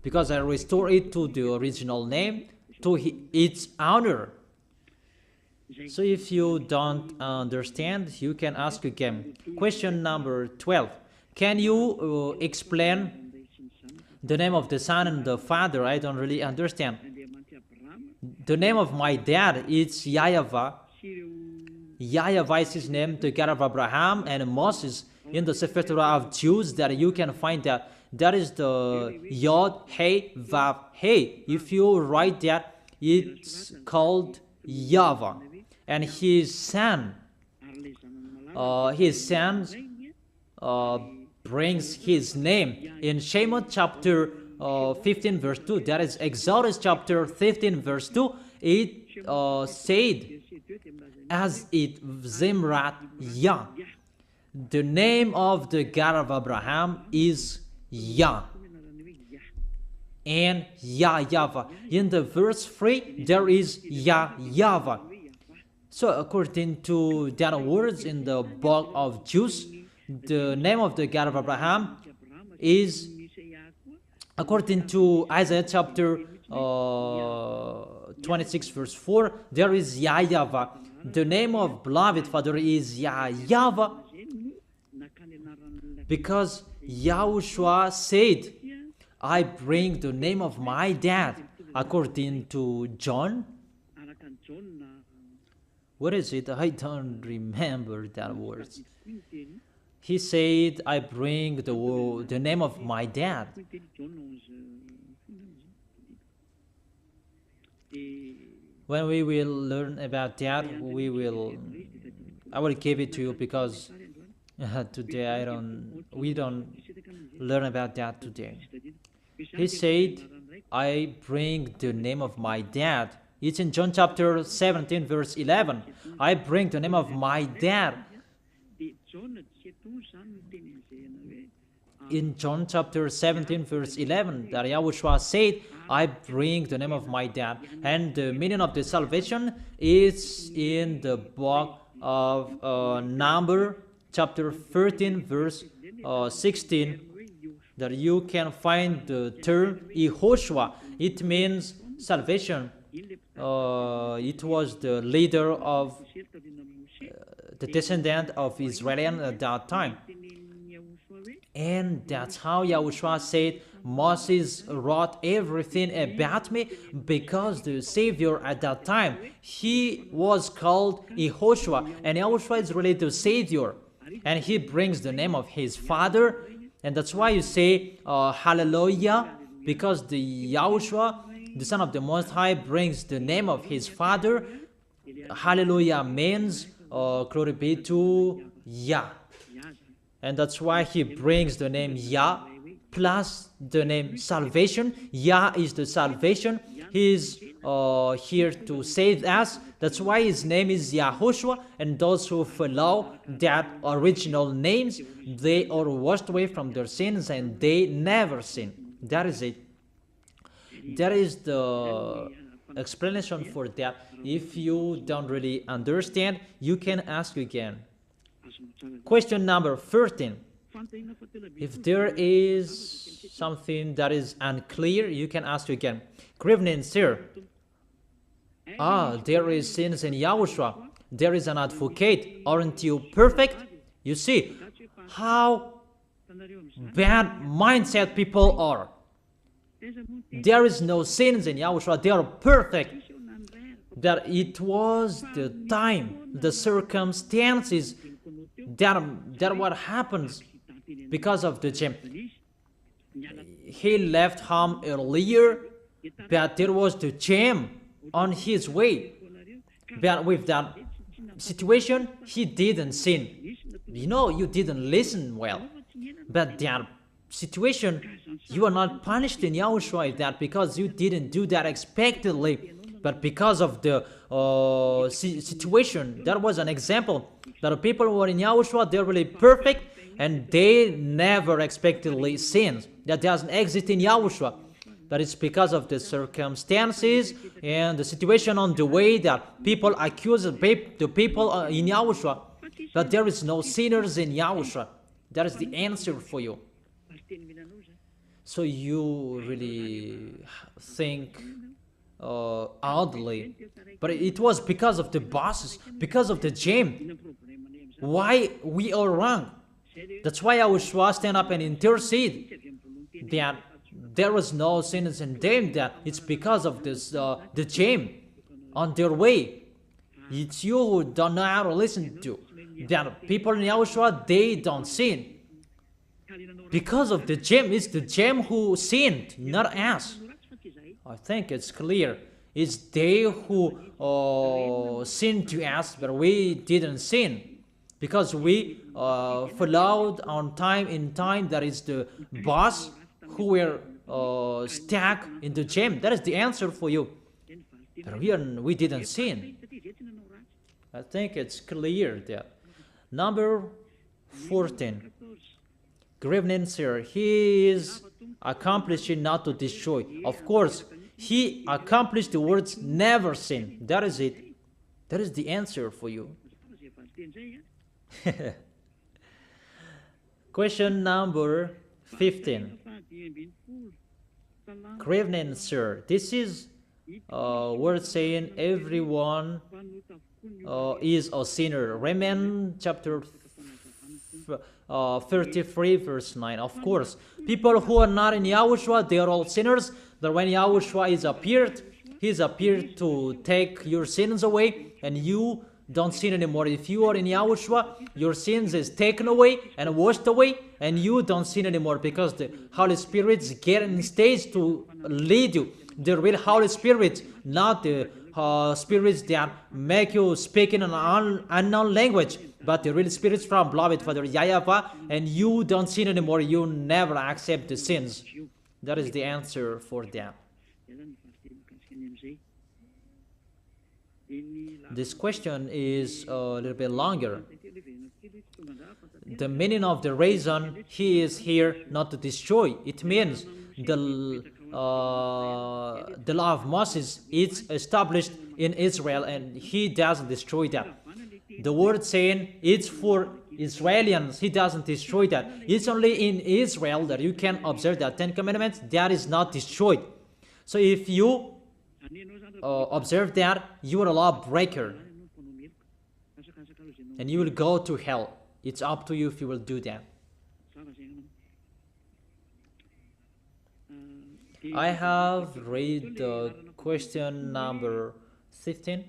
Because I restore it to the original name, to its owner. So if you don't understand, you can ask again. Question number 12. Can you explain the name of the Son and the Father? I don't really understand. The name of my dad is YAHVAH. YAHVAH is his name, the God of Abraham and Moses. In the Sefer Torah of Jews, that you can find that is the Yod, Hey, Vav, Hey. If you write that, it's called YAHVAH. And his son brings his name in Shemot chapter 15 verse 2. That is Exodus chapter 15 verse 2. It said, as it Zimrat Yah. The name of the God of Abraham is Yah. And YAHVAH. In the verse 3, there is YAHVAH. So according to that words in the book of Jews, the name of the God of Abraham is, according to Isaiah chapter 26 verse 4, there is YAHVAH. The name of beloved Father is YAHVAH, because Yahushua said, I bring the name of my dad, according to John. What is it? I don't remember that words. He said, I bring the name of my dad. When we will learn about that, I will give it to you, because today we don't learn about that today. He said, I bring the name of my dad. It's in John chapter 17 verse 11. I bring the name of my dad. In John chapter 17 verse 11, that Yahushua said, I bring the name of my dad. And the meaning of the salvation is in the book of Number chapter 13 verse 16, that you can find the term YAHOSHUAH. It means salvation. It was the leader of the descendant of Israel at that time. And that's how Yahushua said, Moses wrote everything about me, because the Savior at that time, he was called YAHOSHUAH, and Yahushua is really the Savior, and he brings the name of his Father, and that's why you say Hallelujah, because the Yahushua, the Son of the Most High, brings the name of his Father. Hallelujah means glory be to Yah. And that's why he brings the name Yah plus the name salvation. Yah is the salvation. His here to save us. That's why his name is YAHOSHUAH, and those who follow that original names, they are washed away from their sins and they never sin. That is it. That is the explanation for that. If you don't really understand, you can ask again. Question number 13. If there is something that is unclear, you can ask again. Good evening, sir. There is sins in Yahushua. There is an advocate. Aren't you perfect? You see how bad mindset people are. There is no sins in Yahushua. They are perfect. That it was the time, the circumstances that what happens because of the gem. He left home earlier, but there was the gem on his way. But with that situation, he didn't sin. You know, you didn't listen well. But that situation, you are not punished in Yahushua that because you didn't do that expectedly, but because of the situation. That was an example that people who are in Yahushua, they're really perfect and they never expectedly sin. That doesn't exist in Yahushua. That is because of the circumstances and the situation on the way that people accuse the people in Yahushua. But there is no sinners in Yahushua. That is the answer for you. So you really think oddly, but it was because of the bosses, because of the gem. Why we are wrong? That's why YAHOSHUAH stand up and intercede that there was no sinners in them. That it's because of this the gem on their way. It's you who don't know how to listen to. That people in Yahushua, they don't sin. Because of the gem, it's the gem who sinned, not us. I think it's clear. It's they who sinned to us, but we didn't sin. Because we followed on time in time. That is the boss who were stuck in the gem. That is the answer for you. But we didn't sin. I think it's clear there. Number 14. Good evening, sir. He is accomplishing not to destroy. Of course, he accomplished the words never sin. That is it. That is the answer for you. Question number 15. Good evening, sir. This is word saying everyone is a sinner. Romans chapter 33 verse 9. Of course, people who are not in Yahushua, they are all sinners. But when Yahushua is appeared, he is appeared to take your sins away, and you don't sin anymore. If you are in Yahushua, your sins is taken away and washed away, and you don't sin anymore because the Holy Spirit is getting stage to lead you. The real Holy Spirit, not the spirits that make you speak in an unknown language, but the real spirits from beloved Father YAHVAH, and you don't sin anymore. You never accept the sins. That is the answer for that. This question is a little bit longer. The meaning of the reason he is here not to destroy, it means the law of Moses is established in Israel and he doesn't destroy that. The word saying it's for Israelians, he doesn't destroy that. It's only in Israel that you can observe that 10 Commandments, that is not destroyed. So if you observe that, you are a lawbreaker and you will go to hell. It's up to you if you will do that. I have read the question number 15.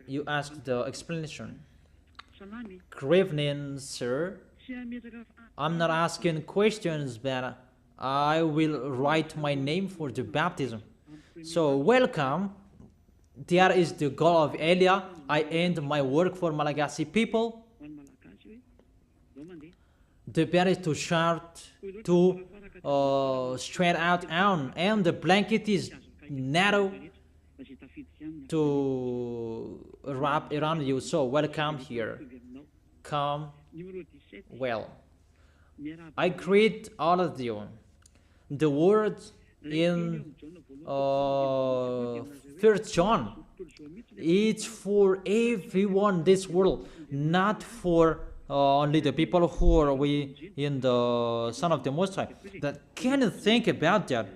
You asked the explanation. Good evening, sir. I'm not asking questions, but I will write my name for the baptism. So, welcome. That is the goal of Elia. I end my work for Malagasy people. The bed is too short to straight out on, and the blanket is narrow. to wrap around you. So welcome here. Come well. I greet all of you. The word in 1 John, it's for everyone in this world, not for only the people who are we in the Son of the Most High. That can you think about that?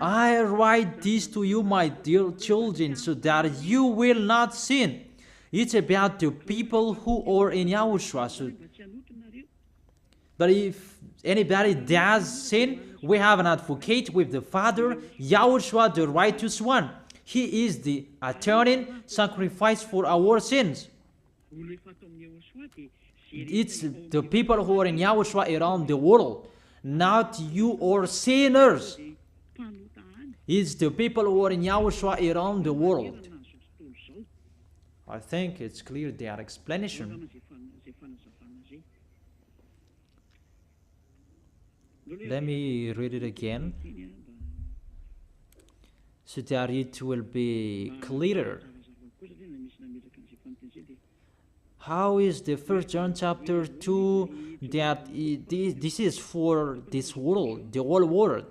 I write this to you, my dear children, so that you will not sin. It's about the people who are in Yahushua. So, but if anybody does sin, we have an advocate with the Father, Yahushua, the righteous one. He is the atoning sacrifice for our sins. It's the people who are in Yahushua around the world, not you or sinners. It's the people who are in Yahushua around the world. I think it's clear their explanation. Let me read it again so that it will be clearer. How is the 1 John chapter 2 that this is for this world, the whole world?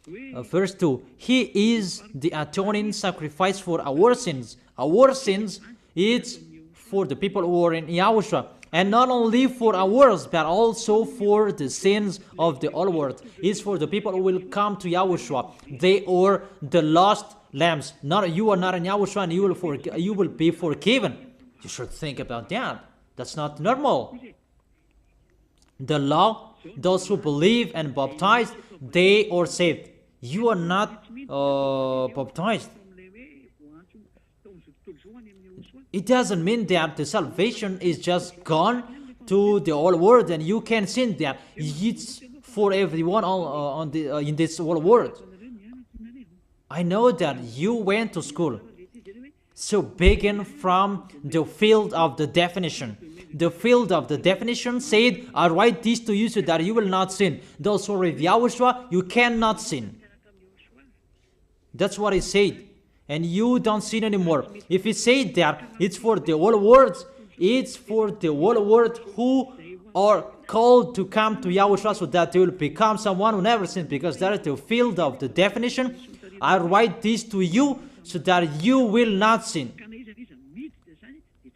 Verse 2, He is the atoning sacrifice for our sins. Our sins, it's for the people who are in Yahushua. And not only for ours, but also for the sins of the whole world. It's for the people who will come to Yahushua. They are the lost lambs. Not you are not in Yahushua, and you will be forgiven. You should think about that. That's not normal. The law, those who believe and baptized, they are saved. You are not baptized. It doesn't mean that the salvation is just gone to the whole world and you can sin that. It's for everyone in this whole world. I know that you went to school. So begin from the field of the definition. The field of the definition said, I write this to you so that you will not sin. Those who are with Yahushua, you cannot sin. That's what it said. And you don't sin anymore. If it said that it's for the whole world, it's for the whole world who are called to come to Yahushua so that they will become someone who never sinned, because that is the field of the definition. I write this to you so that you will not sin.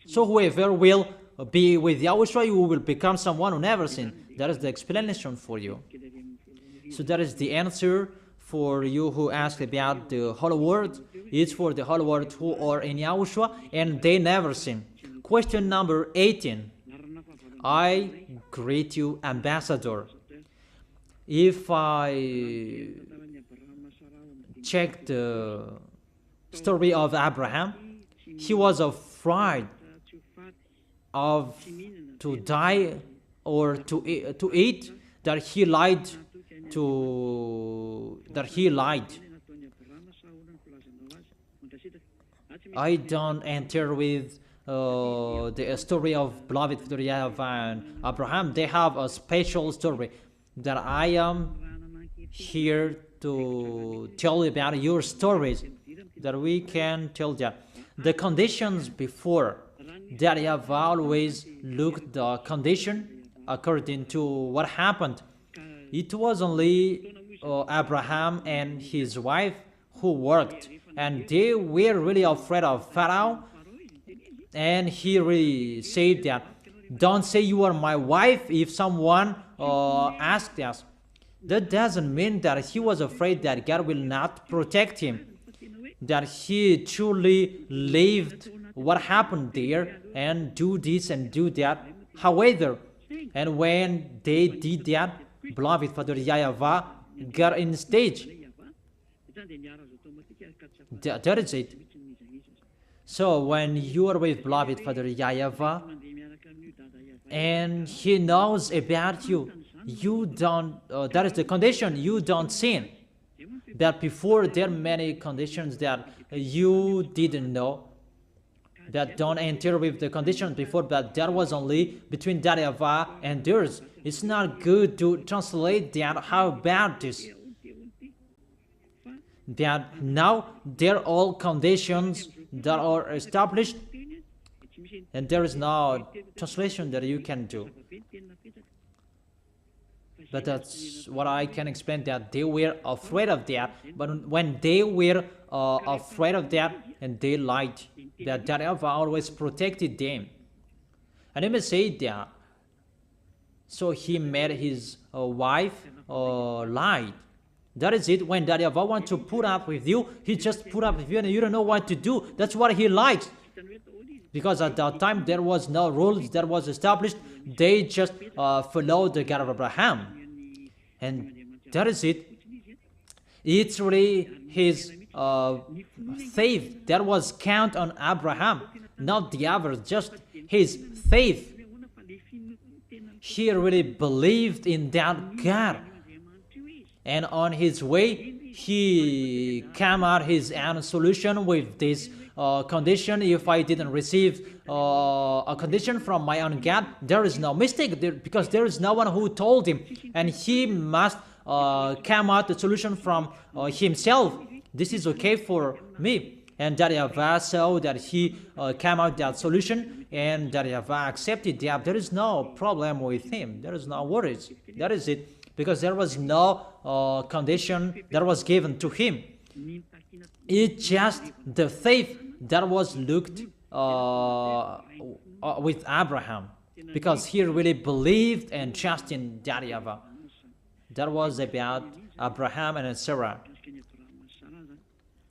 So whoever will be with Yahushua, you will become someone who never sinned. That is the explanation for you. So that is the answer for you who ask about the whole world. It's for the whole world who are in Yahushua and they never sin. Question number 18. I greet you, ambassador. If I check the story of Abraham, he was afraid of to die or to eat, that he lied I don't enter with the story of beloved YAHVAH and Abraham. They have a special story that I am here to tell about your stories, that we can tell that. The conditions before that have always looked the condition according to what happened. It was only Abraham and his wife who worked, and they were really afraid of Pharaoh, and he really said that, don't say you are my wife if someone asked us. That doesn't mean that he was afraid that God will not protect him, that he truly lived what happened there and do this and do that. However, and when they did that, beloved Father YAHVAH got in stage. That is it. So when you are with beloved Father YAHVAH and he knows about you, you don't, that is the condition, you don't sin. But before, there are many conditions that you didn't know, that don't enter with the conditions before, but that was only between YAHVAH and theirs. It's not good to translate that. How about this? that now there are all conditions that are established, and there is no translation that you can do. But that's what I can explain, that they were afraid of that. But when they were afraid of that, and they lied, that YAHVAH always protected them. And let me say that, so he made his wife lie. That is it. When YAHVAH wants to put up with you, he just put up with you and you don't know what to do. That's what he likes. Because at that time there was no rules that was established. They just followed the God of Abraham. And that is it. It's really his faith that was count on Abraham, not the others, just his faith. He really believed in that God. And on his way, he came out his own solution with this condition. If I didn't receive a condition from my own God, there is no mistake there, because there is no one who told him, and he must come out the solution from himself. This is okay for me. And YAHVAH saw that he came out that solution, and YAHVAH accepted that. There is no problem with him. There is no worries. That is it. Because there was no condition that was given to him. It's just the faith that was looked with Abraham, because he really believed and trusted in YAHVAH. That was about Abraham and Sarah.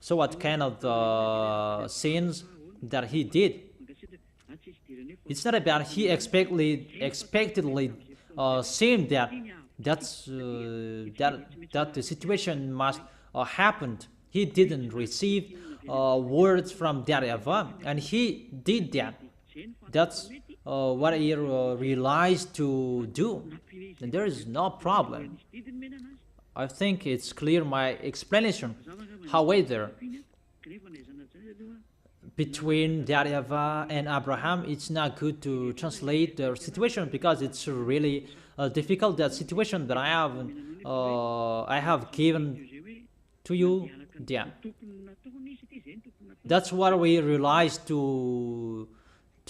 So what kind of sins that he did? It's not about he expectedly sinned that the situation must happen. He didn't receive words from YAHVAH, and he did that. That's what he realized to do, and there is no problem. I think it's clear my explanation. However, between YAHVAH and Abraham, it's not good to translate the situation, because it's really difficult, that situation that I have given to you. Yeah. That's what we realized to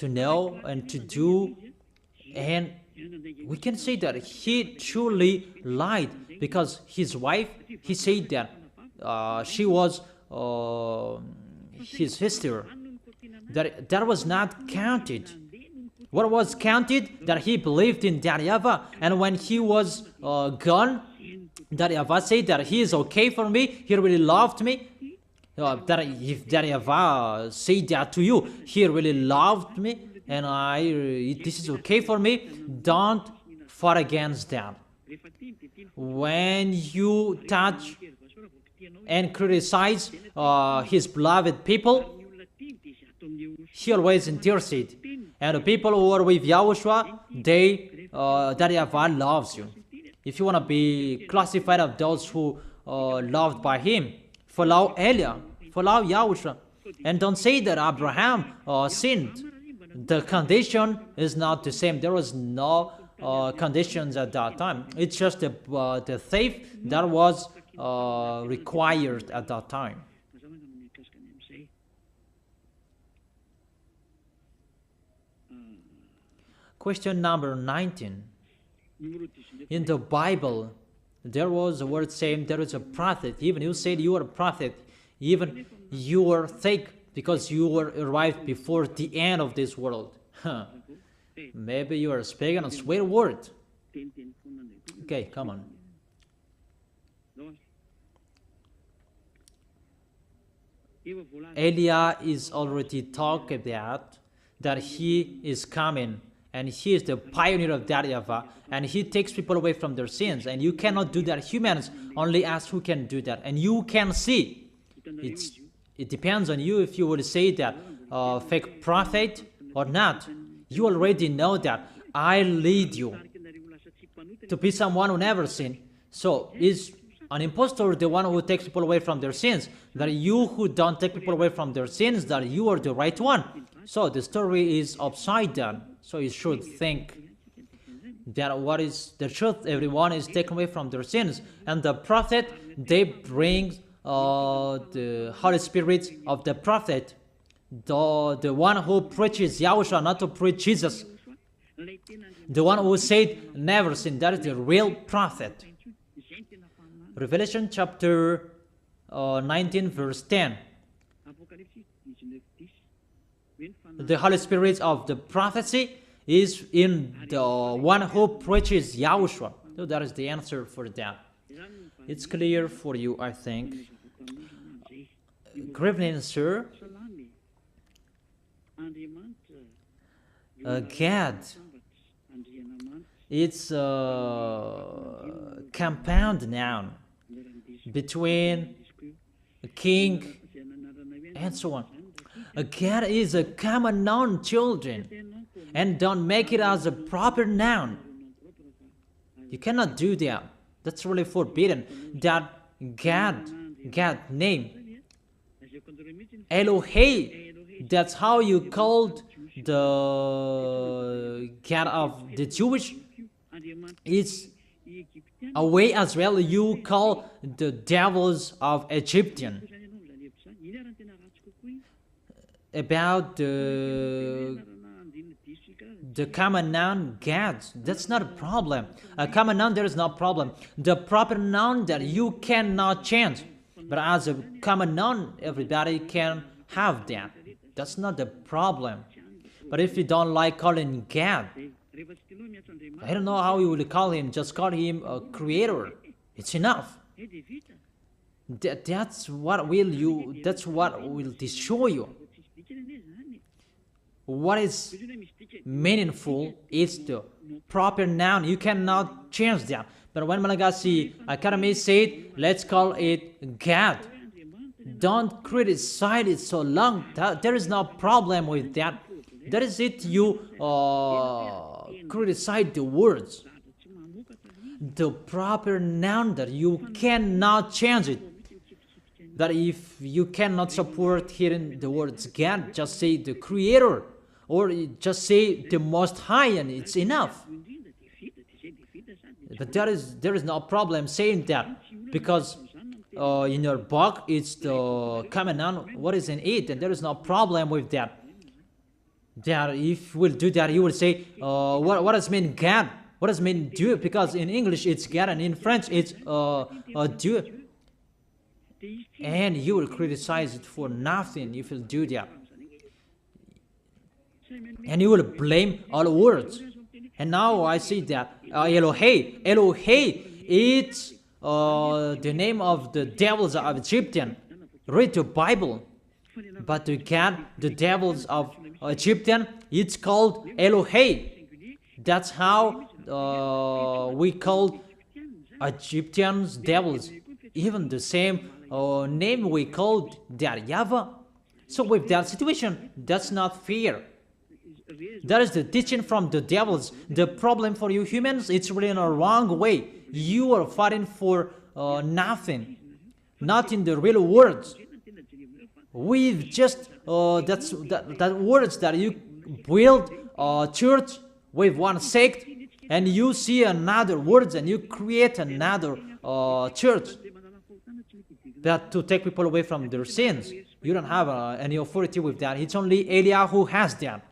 know and to do, and we can say that he truly lied, because his wife, he said that she was his sister. That was not counted. What was counted? That he believed in YAHVAH, and when he was gone, YAHVAH said that he is okay for me, he really loved me. That if YAHVAH said that to you, he really loved me, and this is okay for me, don't fight against that. When you touch and criticize his beloved people, he always intercedes. And the people who are with YAHOSHUAH, YAHVAH loves you. If you want to be classified of those who loved by him, follow Elia, follow YAHOSHUAH, and don't say that Abraham sinned. The condition is not the same. There was no conditions at that time. It's just the faith that was required at that time. Question number 19. In the Bible, there was a word saying there is a prophet. Even you said you are a prophet. Even you were fake, because you were arrived before the end of this world. Maybe you are speaking a swear word. Okay, come on. Elia is already talked about that he is coming, and he is the pioneer of YAHVAH, and he takes people away from their sins, and you cannot do that. Humans, only us who can do that, and you can see. It depends on you if you would say that fake prophet or not. You already know that I lead you to be someone who never sinned. So is an impostor the one who takes people away from their sins? That you who don't take people away from their sins, that you are the right one. So the story is upside down. So you should think that what is the truth, everyone is taken away from their sins. And the prophet, they bring the Holy Spirit of the prophet, the one who preaches Yahushua, not to preach Jesus. The one who said never sin, that is the real prophet. Revelation chapter 19 verse 10. The Holy Spirit of the prophecy is in the one who preaches Yahushua. So that is the answer for that. It's clear for you, I think. Good evening, sir. Gad. It's a compound noun between a king and so on. A Gad is a common noun, children, and don't make it as a proper noun. You cannot do that. That's really forbidden. That Gad name, Elohei, that's how you called the God of the Jewish. It's a way as well you call the devils of Egyptian. About the common noun Gad, that's not a problem. A common noun, there is no problem. The proper noun that you cannot change, but as a common noun, everybody can have that. That's not the problem. But if you don't like calling Gad, I don't know how you will call him. Just call him a creator. It's enough. That's what will destroy you. What is meaningful is the proper noun. You cannot change that. But when Malagasy Academy said, let's call it God, don't criticize it so long. There is no problem with that. That is it. You criticize the words. The proper noun that you cannot change it. That if you cannot support hearing the words God, just say the Creator, or just say the Most High, and it's enough. But there is no problem saying that, because in your book it's the common noun what is in it, and there is no problem with that. That if you will do that, you will say what does mean God? What does mean Dieu? Because in English it's God, and in French it's Dieu. And you will criticize it for nothing if you do that. And you will blame all words. And now I see that Elohei, it's the name of the devils of Egyptian. Read the Bible. But to God, the devils of Egyptian, it's called Elohei. That's how we call Egyptians devils. Even the same name we called their YAHVAH. So with that situation, that's not fair. That is the teaching from the devils. The problem for you humans, it's really in a wrong way. You are fighting for nothing, not in the real words. We've just that words that you build a church with one sect, and you see another words and you create another church. That to take people away from their sins. You don't have any authority with that. It's only Eliah who has that.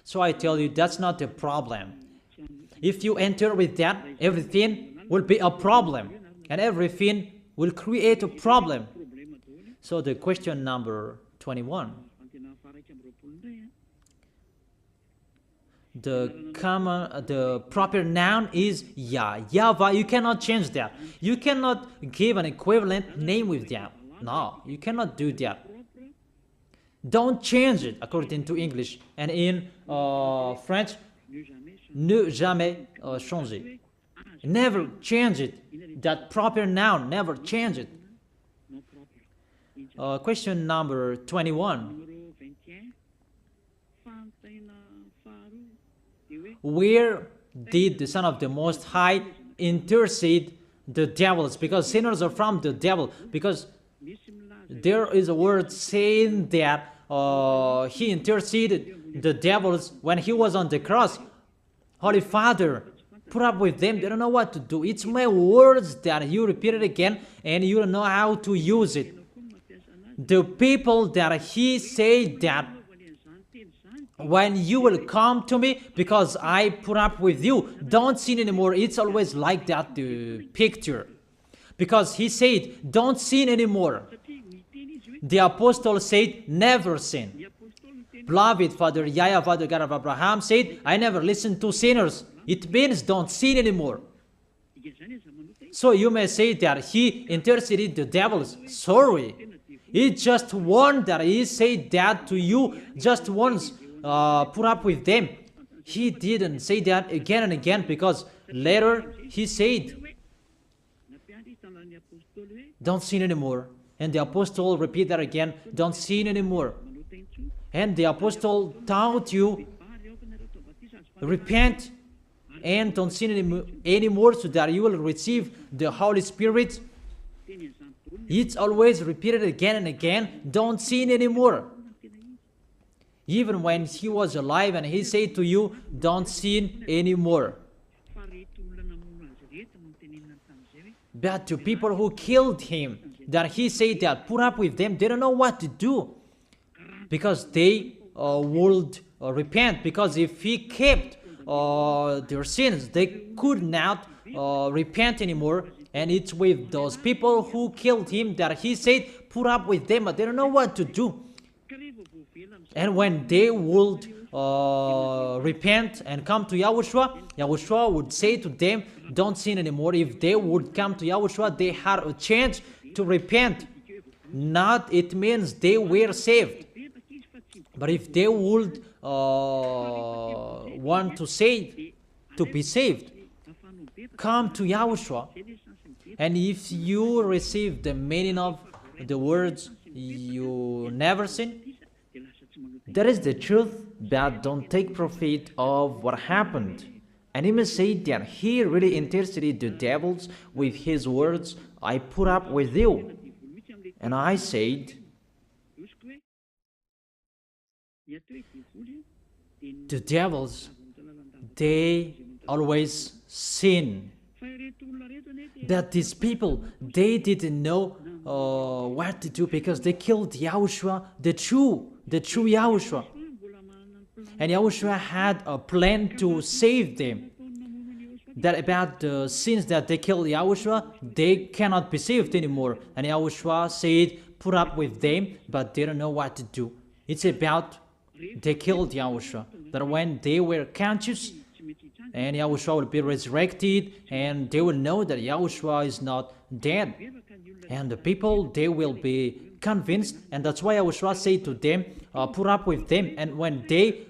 So I tell you, that's not the problem. If you enter with that, everything will be a problem, and everything will create a problem. So the question number 21. The proper noun is YAHVAH. You cannot change that. You cannot give an equivalent name with that. No, you cannot do that. Don't change it according to English. And in French, ne jamais changer. Never change it. That proper noun, never change it. Question number 21. Where did the Son of the Most High intercede the devils? Because sinners are from the devil. Because there is a word saying that he interceded the devils when he was on the cross. Holy Father, put up with them. They don't know what to do. It's my words that you repeat it again, and you don't know how to use it. The people that he said that when you will come to me because I put up with you, don't sin anymore. It's always like that, the picture. Because he said, don't sin anymore. The apostle said, never sin. Beloved Father YAHVAH, the God of Abraham, said, I never listen to sinners. It means don't sin anymore. So you may say that he interceded the devils. Sorry. He just warned that he said that to you just once. Put up with them. He didn't say that again and again, because later he said, don't sin anymore. And the apostle repeat that again, don't sin anymore. And the apostle taught you, repent and don't sin anymore, so that you will receive the Holy Spirit. It's always repeated again and again, don't sin anymore. Even when he was alive and he said to you, don't sin anymore. But to people who killed him, that he said that put up with them, they don't know what to do. Because they would repent. Because if he kept their sins, they could not repent anymore. And it's with those people who killed him that he said, put up with them, but they don't know what to do. And when they would repent and come to YAHOSHUAH, YAHOSHUAH would say to them, don't sin anymore. If they would come to YAHOSHUAH, they had a chance to repent. Not, it means they were saved. But if they would want to be saved, come to YAHOSHUAH. And if you receive the meaning of the words, you never sin, that is the truth, but don't take profit of what happened. And he may say that he really interceded the devils with his words, I put up with you. And I said, the devils, they always sin. That these people, they didn't know what to do, because they killed YAHOSHUAH, the true YAHOSHUAH. And YAHOSHUAH had a plan to save them. That about the sins that they killed YAHOSHUAH, they cannot be saved anymore. And YAHOSHUAH said, put up with them, but they don't know what to do. It's about they killed YAHOSHUAH. That when they were conscious, and YAHOSHUAH will be resurrected, and they will know that YAHOSHUAH is not dead. And the people, they will be convinced, and that's why YAHOSHUAH said to them, put up with them. And when they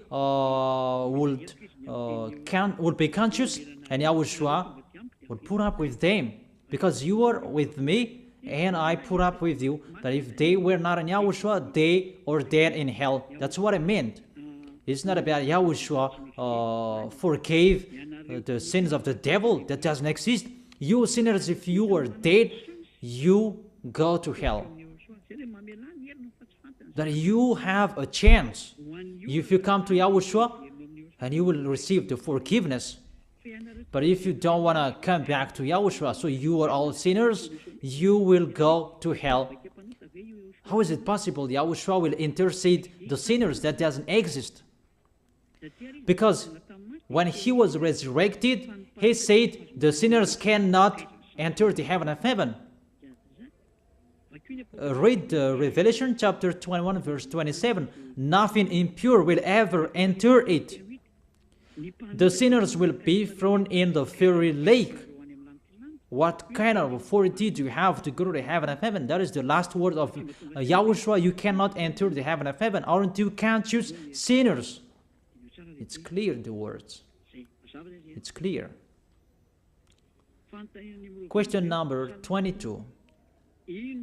would be conscious, and YAHOSHUAH would put up with them, because you are with me, and I put up with you. That if they were not in YAHOSHUAH, they are dead in hell. That's what I meant. It's not about YAHOSHUAH forgave the sins of the devil. That doesn't exist. You sinners, if you are dead, you go to hell. That you have a chance. If you come to YAHOSHUAH, and you will receive the forgiveness. But if you don't want to come back to YAHOSHUAH, so you are all sinners, you will go to hell. How is it possible YAHOSHUAH will intercede the sinners? That doesn't exist. Because when he was resurrected, he said the sinners cannot enter the heaven of heaven. Read Revelation chapter 21 verse 27. Nothing impure will ever enter it. The sinners will be thrown in the fiery lake. What kind of authority do you have to go to the heaven of heaven? That is the last word of YAHOSHUAH. You cannot enter the heaven of heaven. Aren't you conscious sinners? It's clear, the words. It's clear. Question number 22.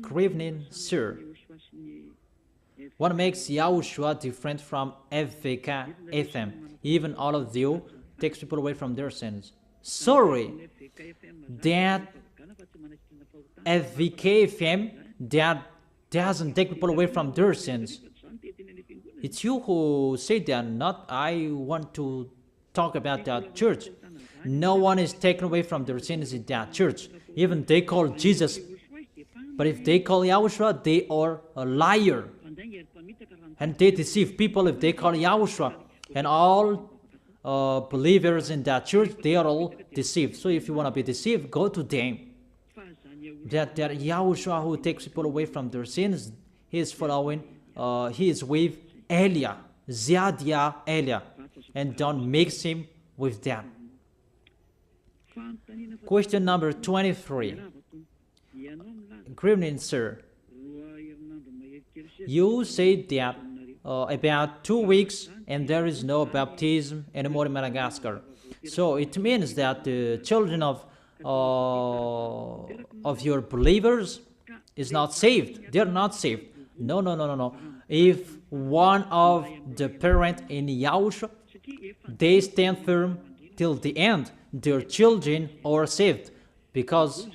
Good evening, sir. What makes YAHOSHUAH different from FVK FM? Even all of you takes people away from their sins. Sorry, that FVK FM, that doesn't take people away from their sins. It's you who say that, not I want to talk about that church. No one is taken away from their sins in that church. Even they call Jesus, but if they call YAHOSHUAH, they are a liar. And they deceive people if they call YAHOSHUAH. And all believers in that church, they are all deceived. So if you want to be deceived, go to them. That YAHOSHUAH who takes people away from their sins, he is following, he is with Elia, Ziadia Elia, and don't mix him with them. Question number 23. Good evening, sir. You said that about 2 weeks and there is no baptism anymore in Madagascar. So it means that the children of your believers is not saved. They're not saved. No. If one of the parents in YAHOSHUAH, they stand firm till the end, their children are saved, because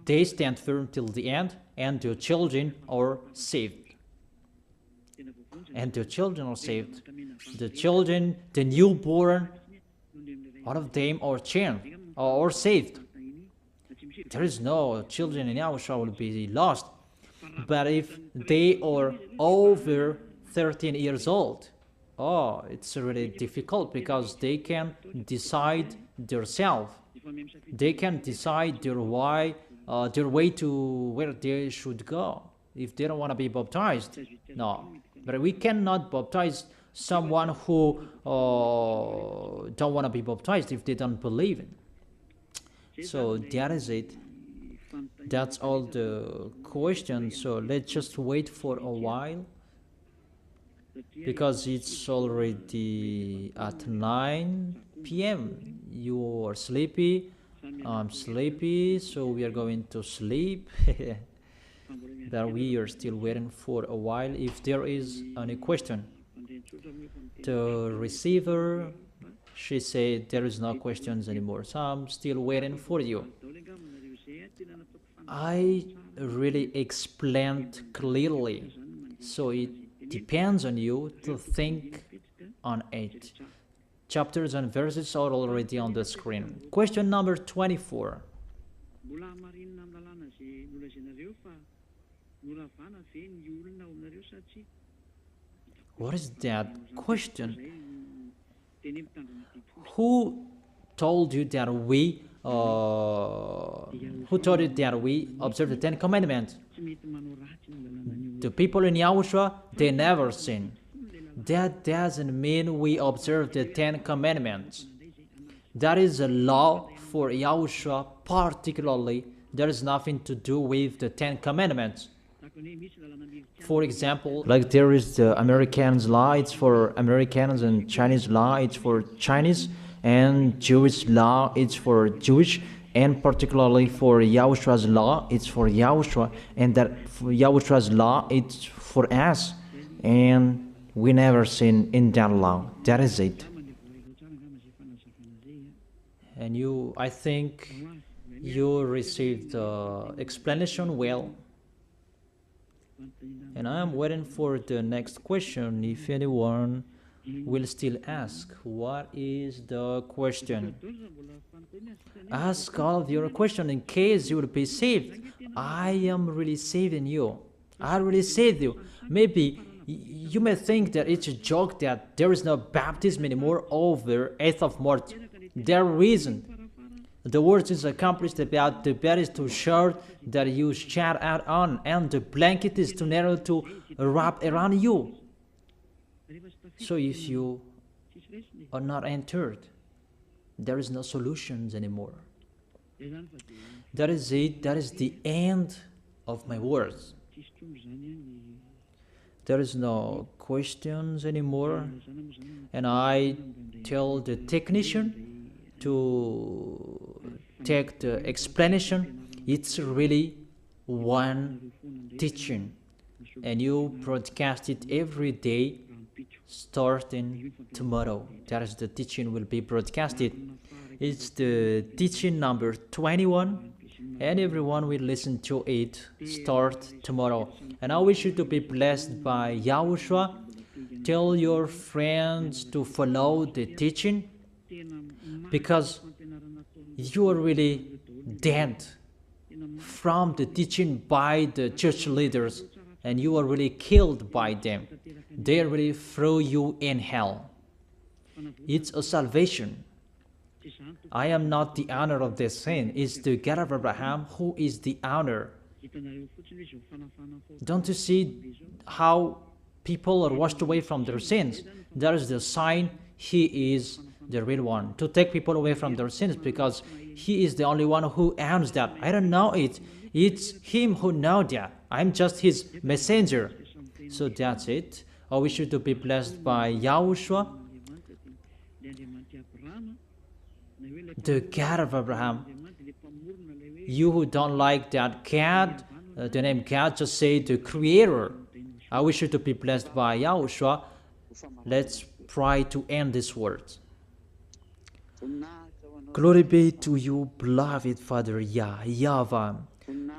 they stand firm till the end and their children are saved. And their children are saved. The children, the newborn, all of them are changed or saved. There is no children in YAHOSHUAH will be lost. But if they are over 13 years old, it's really difficult, because they can decide themselves. They can decide their way to where they should go. If they don't want to be baptized, no. But we cannot baptize someone who don't want to be baptized if they don't believe it. So that is it. That's all the questions. So let's just wait for a while, because it's already at 9 p.m. You are sleepy, I'm sleepy, so we are going to sleep. That we are still waiting for a while if there is any question. The receiver, she said there is no questions anymore, so I'm still waiting for you. I really explained clearly, so it depends on you to think on it. Chapters and verses are already on the screen. Question number 24. What is that question? Who told you that we observe the 10 commandments? The people in YAHOSHUAH, they never sin. That doesn't mean we observe the 10 commandments. That is a law for YAHOSHUAH particularly. There is nothing to do with the 10 commandments. For example, like there is the Americans law, it's for Americans, and Chinese law, it's for Chinese, and Jewish law, it's for Jewish, and particularly for YAHOSHUAH's law, it's for YAHOSHUAH, and that for YAHOSHUAH's law, it's for us, and we never sin in that law. That is it. And I think you received the explanation well. And I am waiting for the next question. If anyone will still ask, what is the question? Ask all of your questions in case you will be saved. I am really saving you. I really saved you. Maybe you may think that it's a joke that there is no baptism anymore over 8th of March. There reason. The word is accomplished about the bed is too short that you shed out on, and the blanket is too narrow to wrap around you. So if you are not entered, there is no solutions anymore. That is it. That is the end of my words. There is no questions anymore. And I tell the technician to take the explanation. It's really one teaching, and you broadcast it every day starting tomorrow. That is the teaching will be broadcasted. It's the teaching number 21, and everyone will listen to it start tomorrow. And I wish you to be blessed by YAHOSHUAH. Tell your friends to follow the teaching. because you are really dead from the teaching by the church leaders, and you are really killed by them. They really throw you in hell. It's a salvation. I am not the owner of this sin. It's the God of Abraham who is the owner. Don't you see how people are washed away from their sins? That is the sign He is the real one, to take people away from their sins, because He is the only one who owns that. I don't know it. It's Him who knows that. I'm just His messenger. So that's it. I wish you to be blessed by YAHOSHUAH, the God of Abraham. You who don't like that God, the name God, just say the Creator. I wish you to be blessed by YAHOSHUAH. Let's try to end this word. Glory be to you, beloved Father YAHVAH.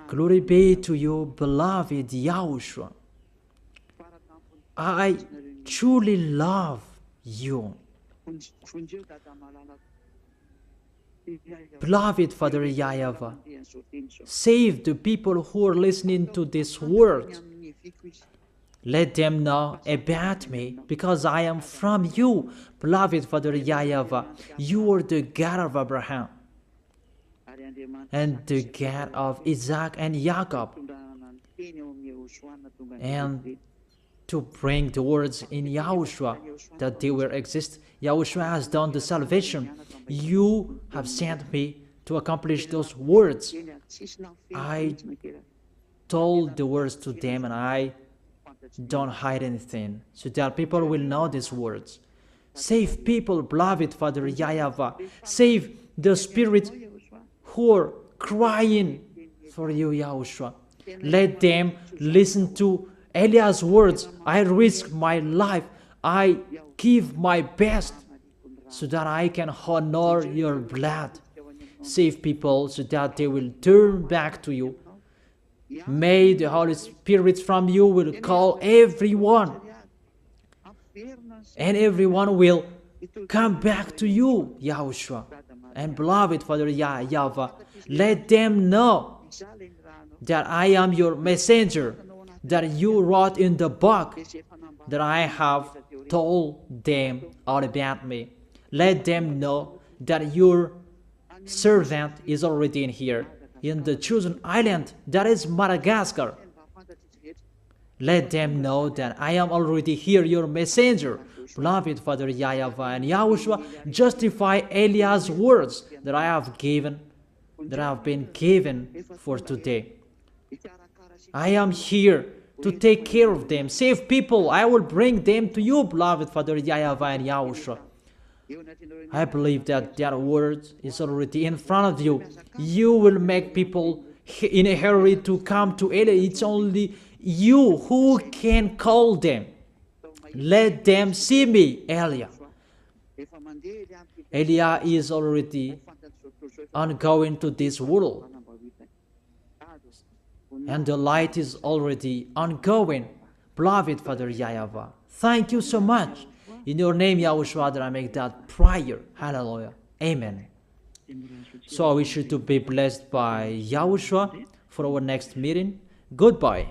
Glory be to you, beloved YAHOSHUAH. I truly love you. Beloved Father YAHVAH, save the people who are listening to this word. Let them know about me, because I am from you. Beloved Father YAHVAH, you are the God of Abraham and the God of Isaac and Jacob. And to bring the words in YAHOSHUAH that they will exist, YAHOSHUAH has done the salvation. You have sent me to accomplish those words. I told the words to them, and I don't hide anything, so that people will know these words. Save people, beloved Father YAHVAH. Save the spirits who are crying for you, YAHOSHUAH. Let them listen to Eliah's words. I risk my life. I give my best so that I can honor your blood. Save people so that they will turn back to you. May the Holy Spirit from you will call everyone, and everyone will come back to you, YAHOSHUAH. And beloved Father YAHVAH, let them know that I am your messenger, that you wrote in the book, that I have told them all about me. Let them know that your servant is already in here, in the chosen island, that is Madagascar. Let them know that I am already here, your messenger. Beloved Father YAHVAH and YAHOSHUAH, justify Eliah's words that I have been given for today. I am here to take care of them. Save people. I will bring them to you, beloved Father YAHVAH and YAHOSHUAH. I believe that that word is already in front of you. You will make people in a hurry to come to Eliah. It's only you who can call them. Let them see me, Eliah. Eliah is already ongoing to this world, and the light is already ongoing. Beloved Father YAHVAH, thank you so much. In your name, YAHOSHUAH, that I make that prayer. Hallelujah. Amen. So I wish you to be blessed by YAHOSHUAH for our next meeting. Goodbye.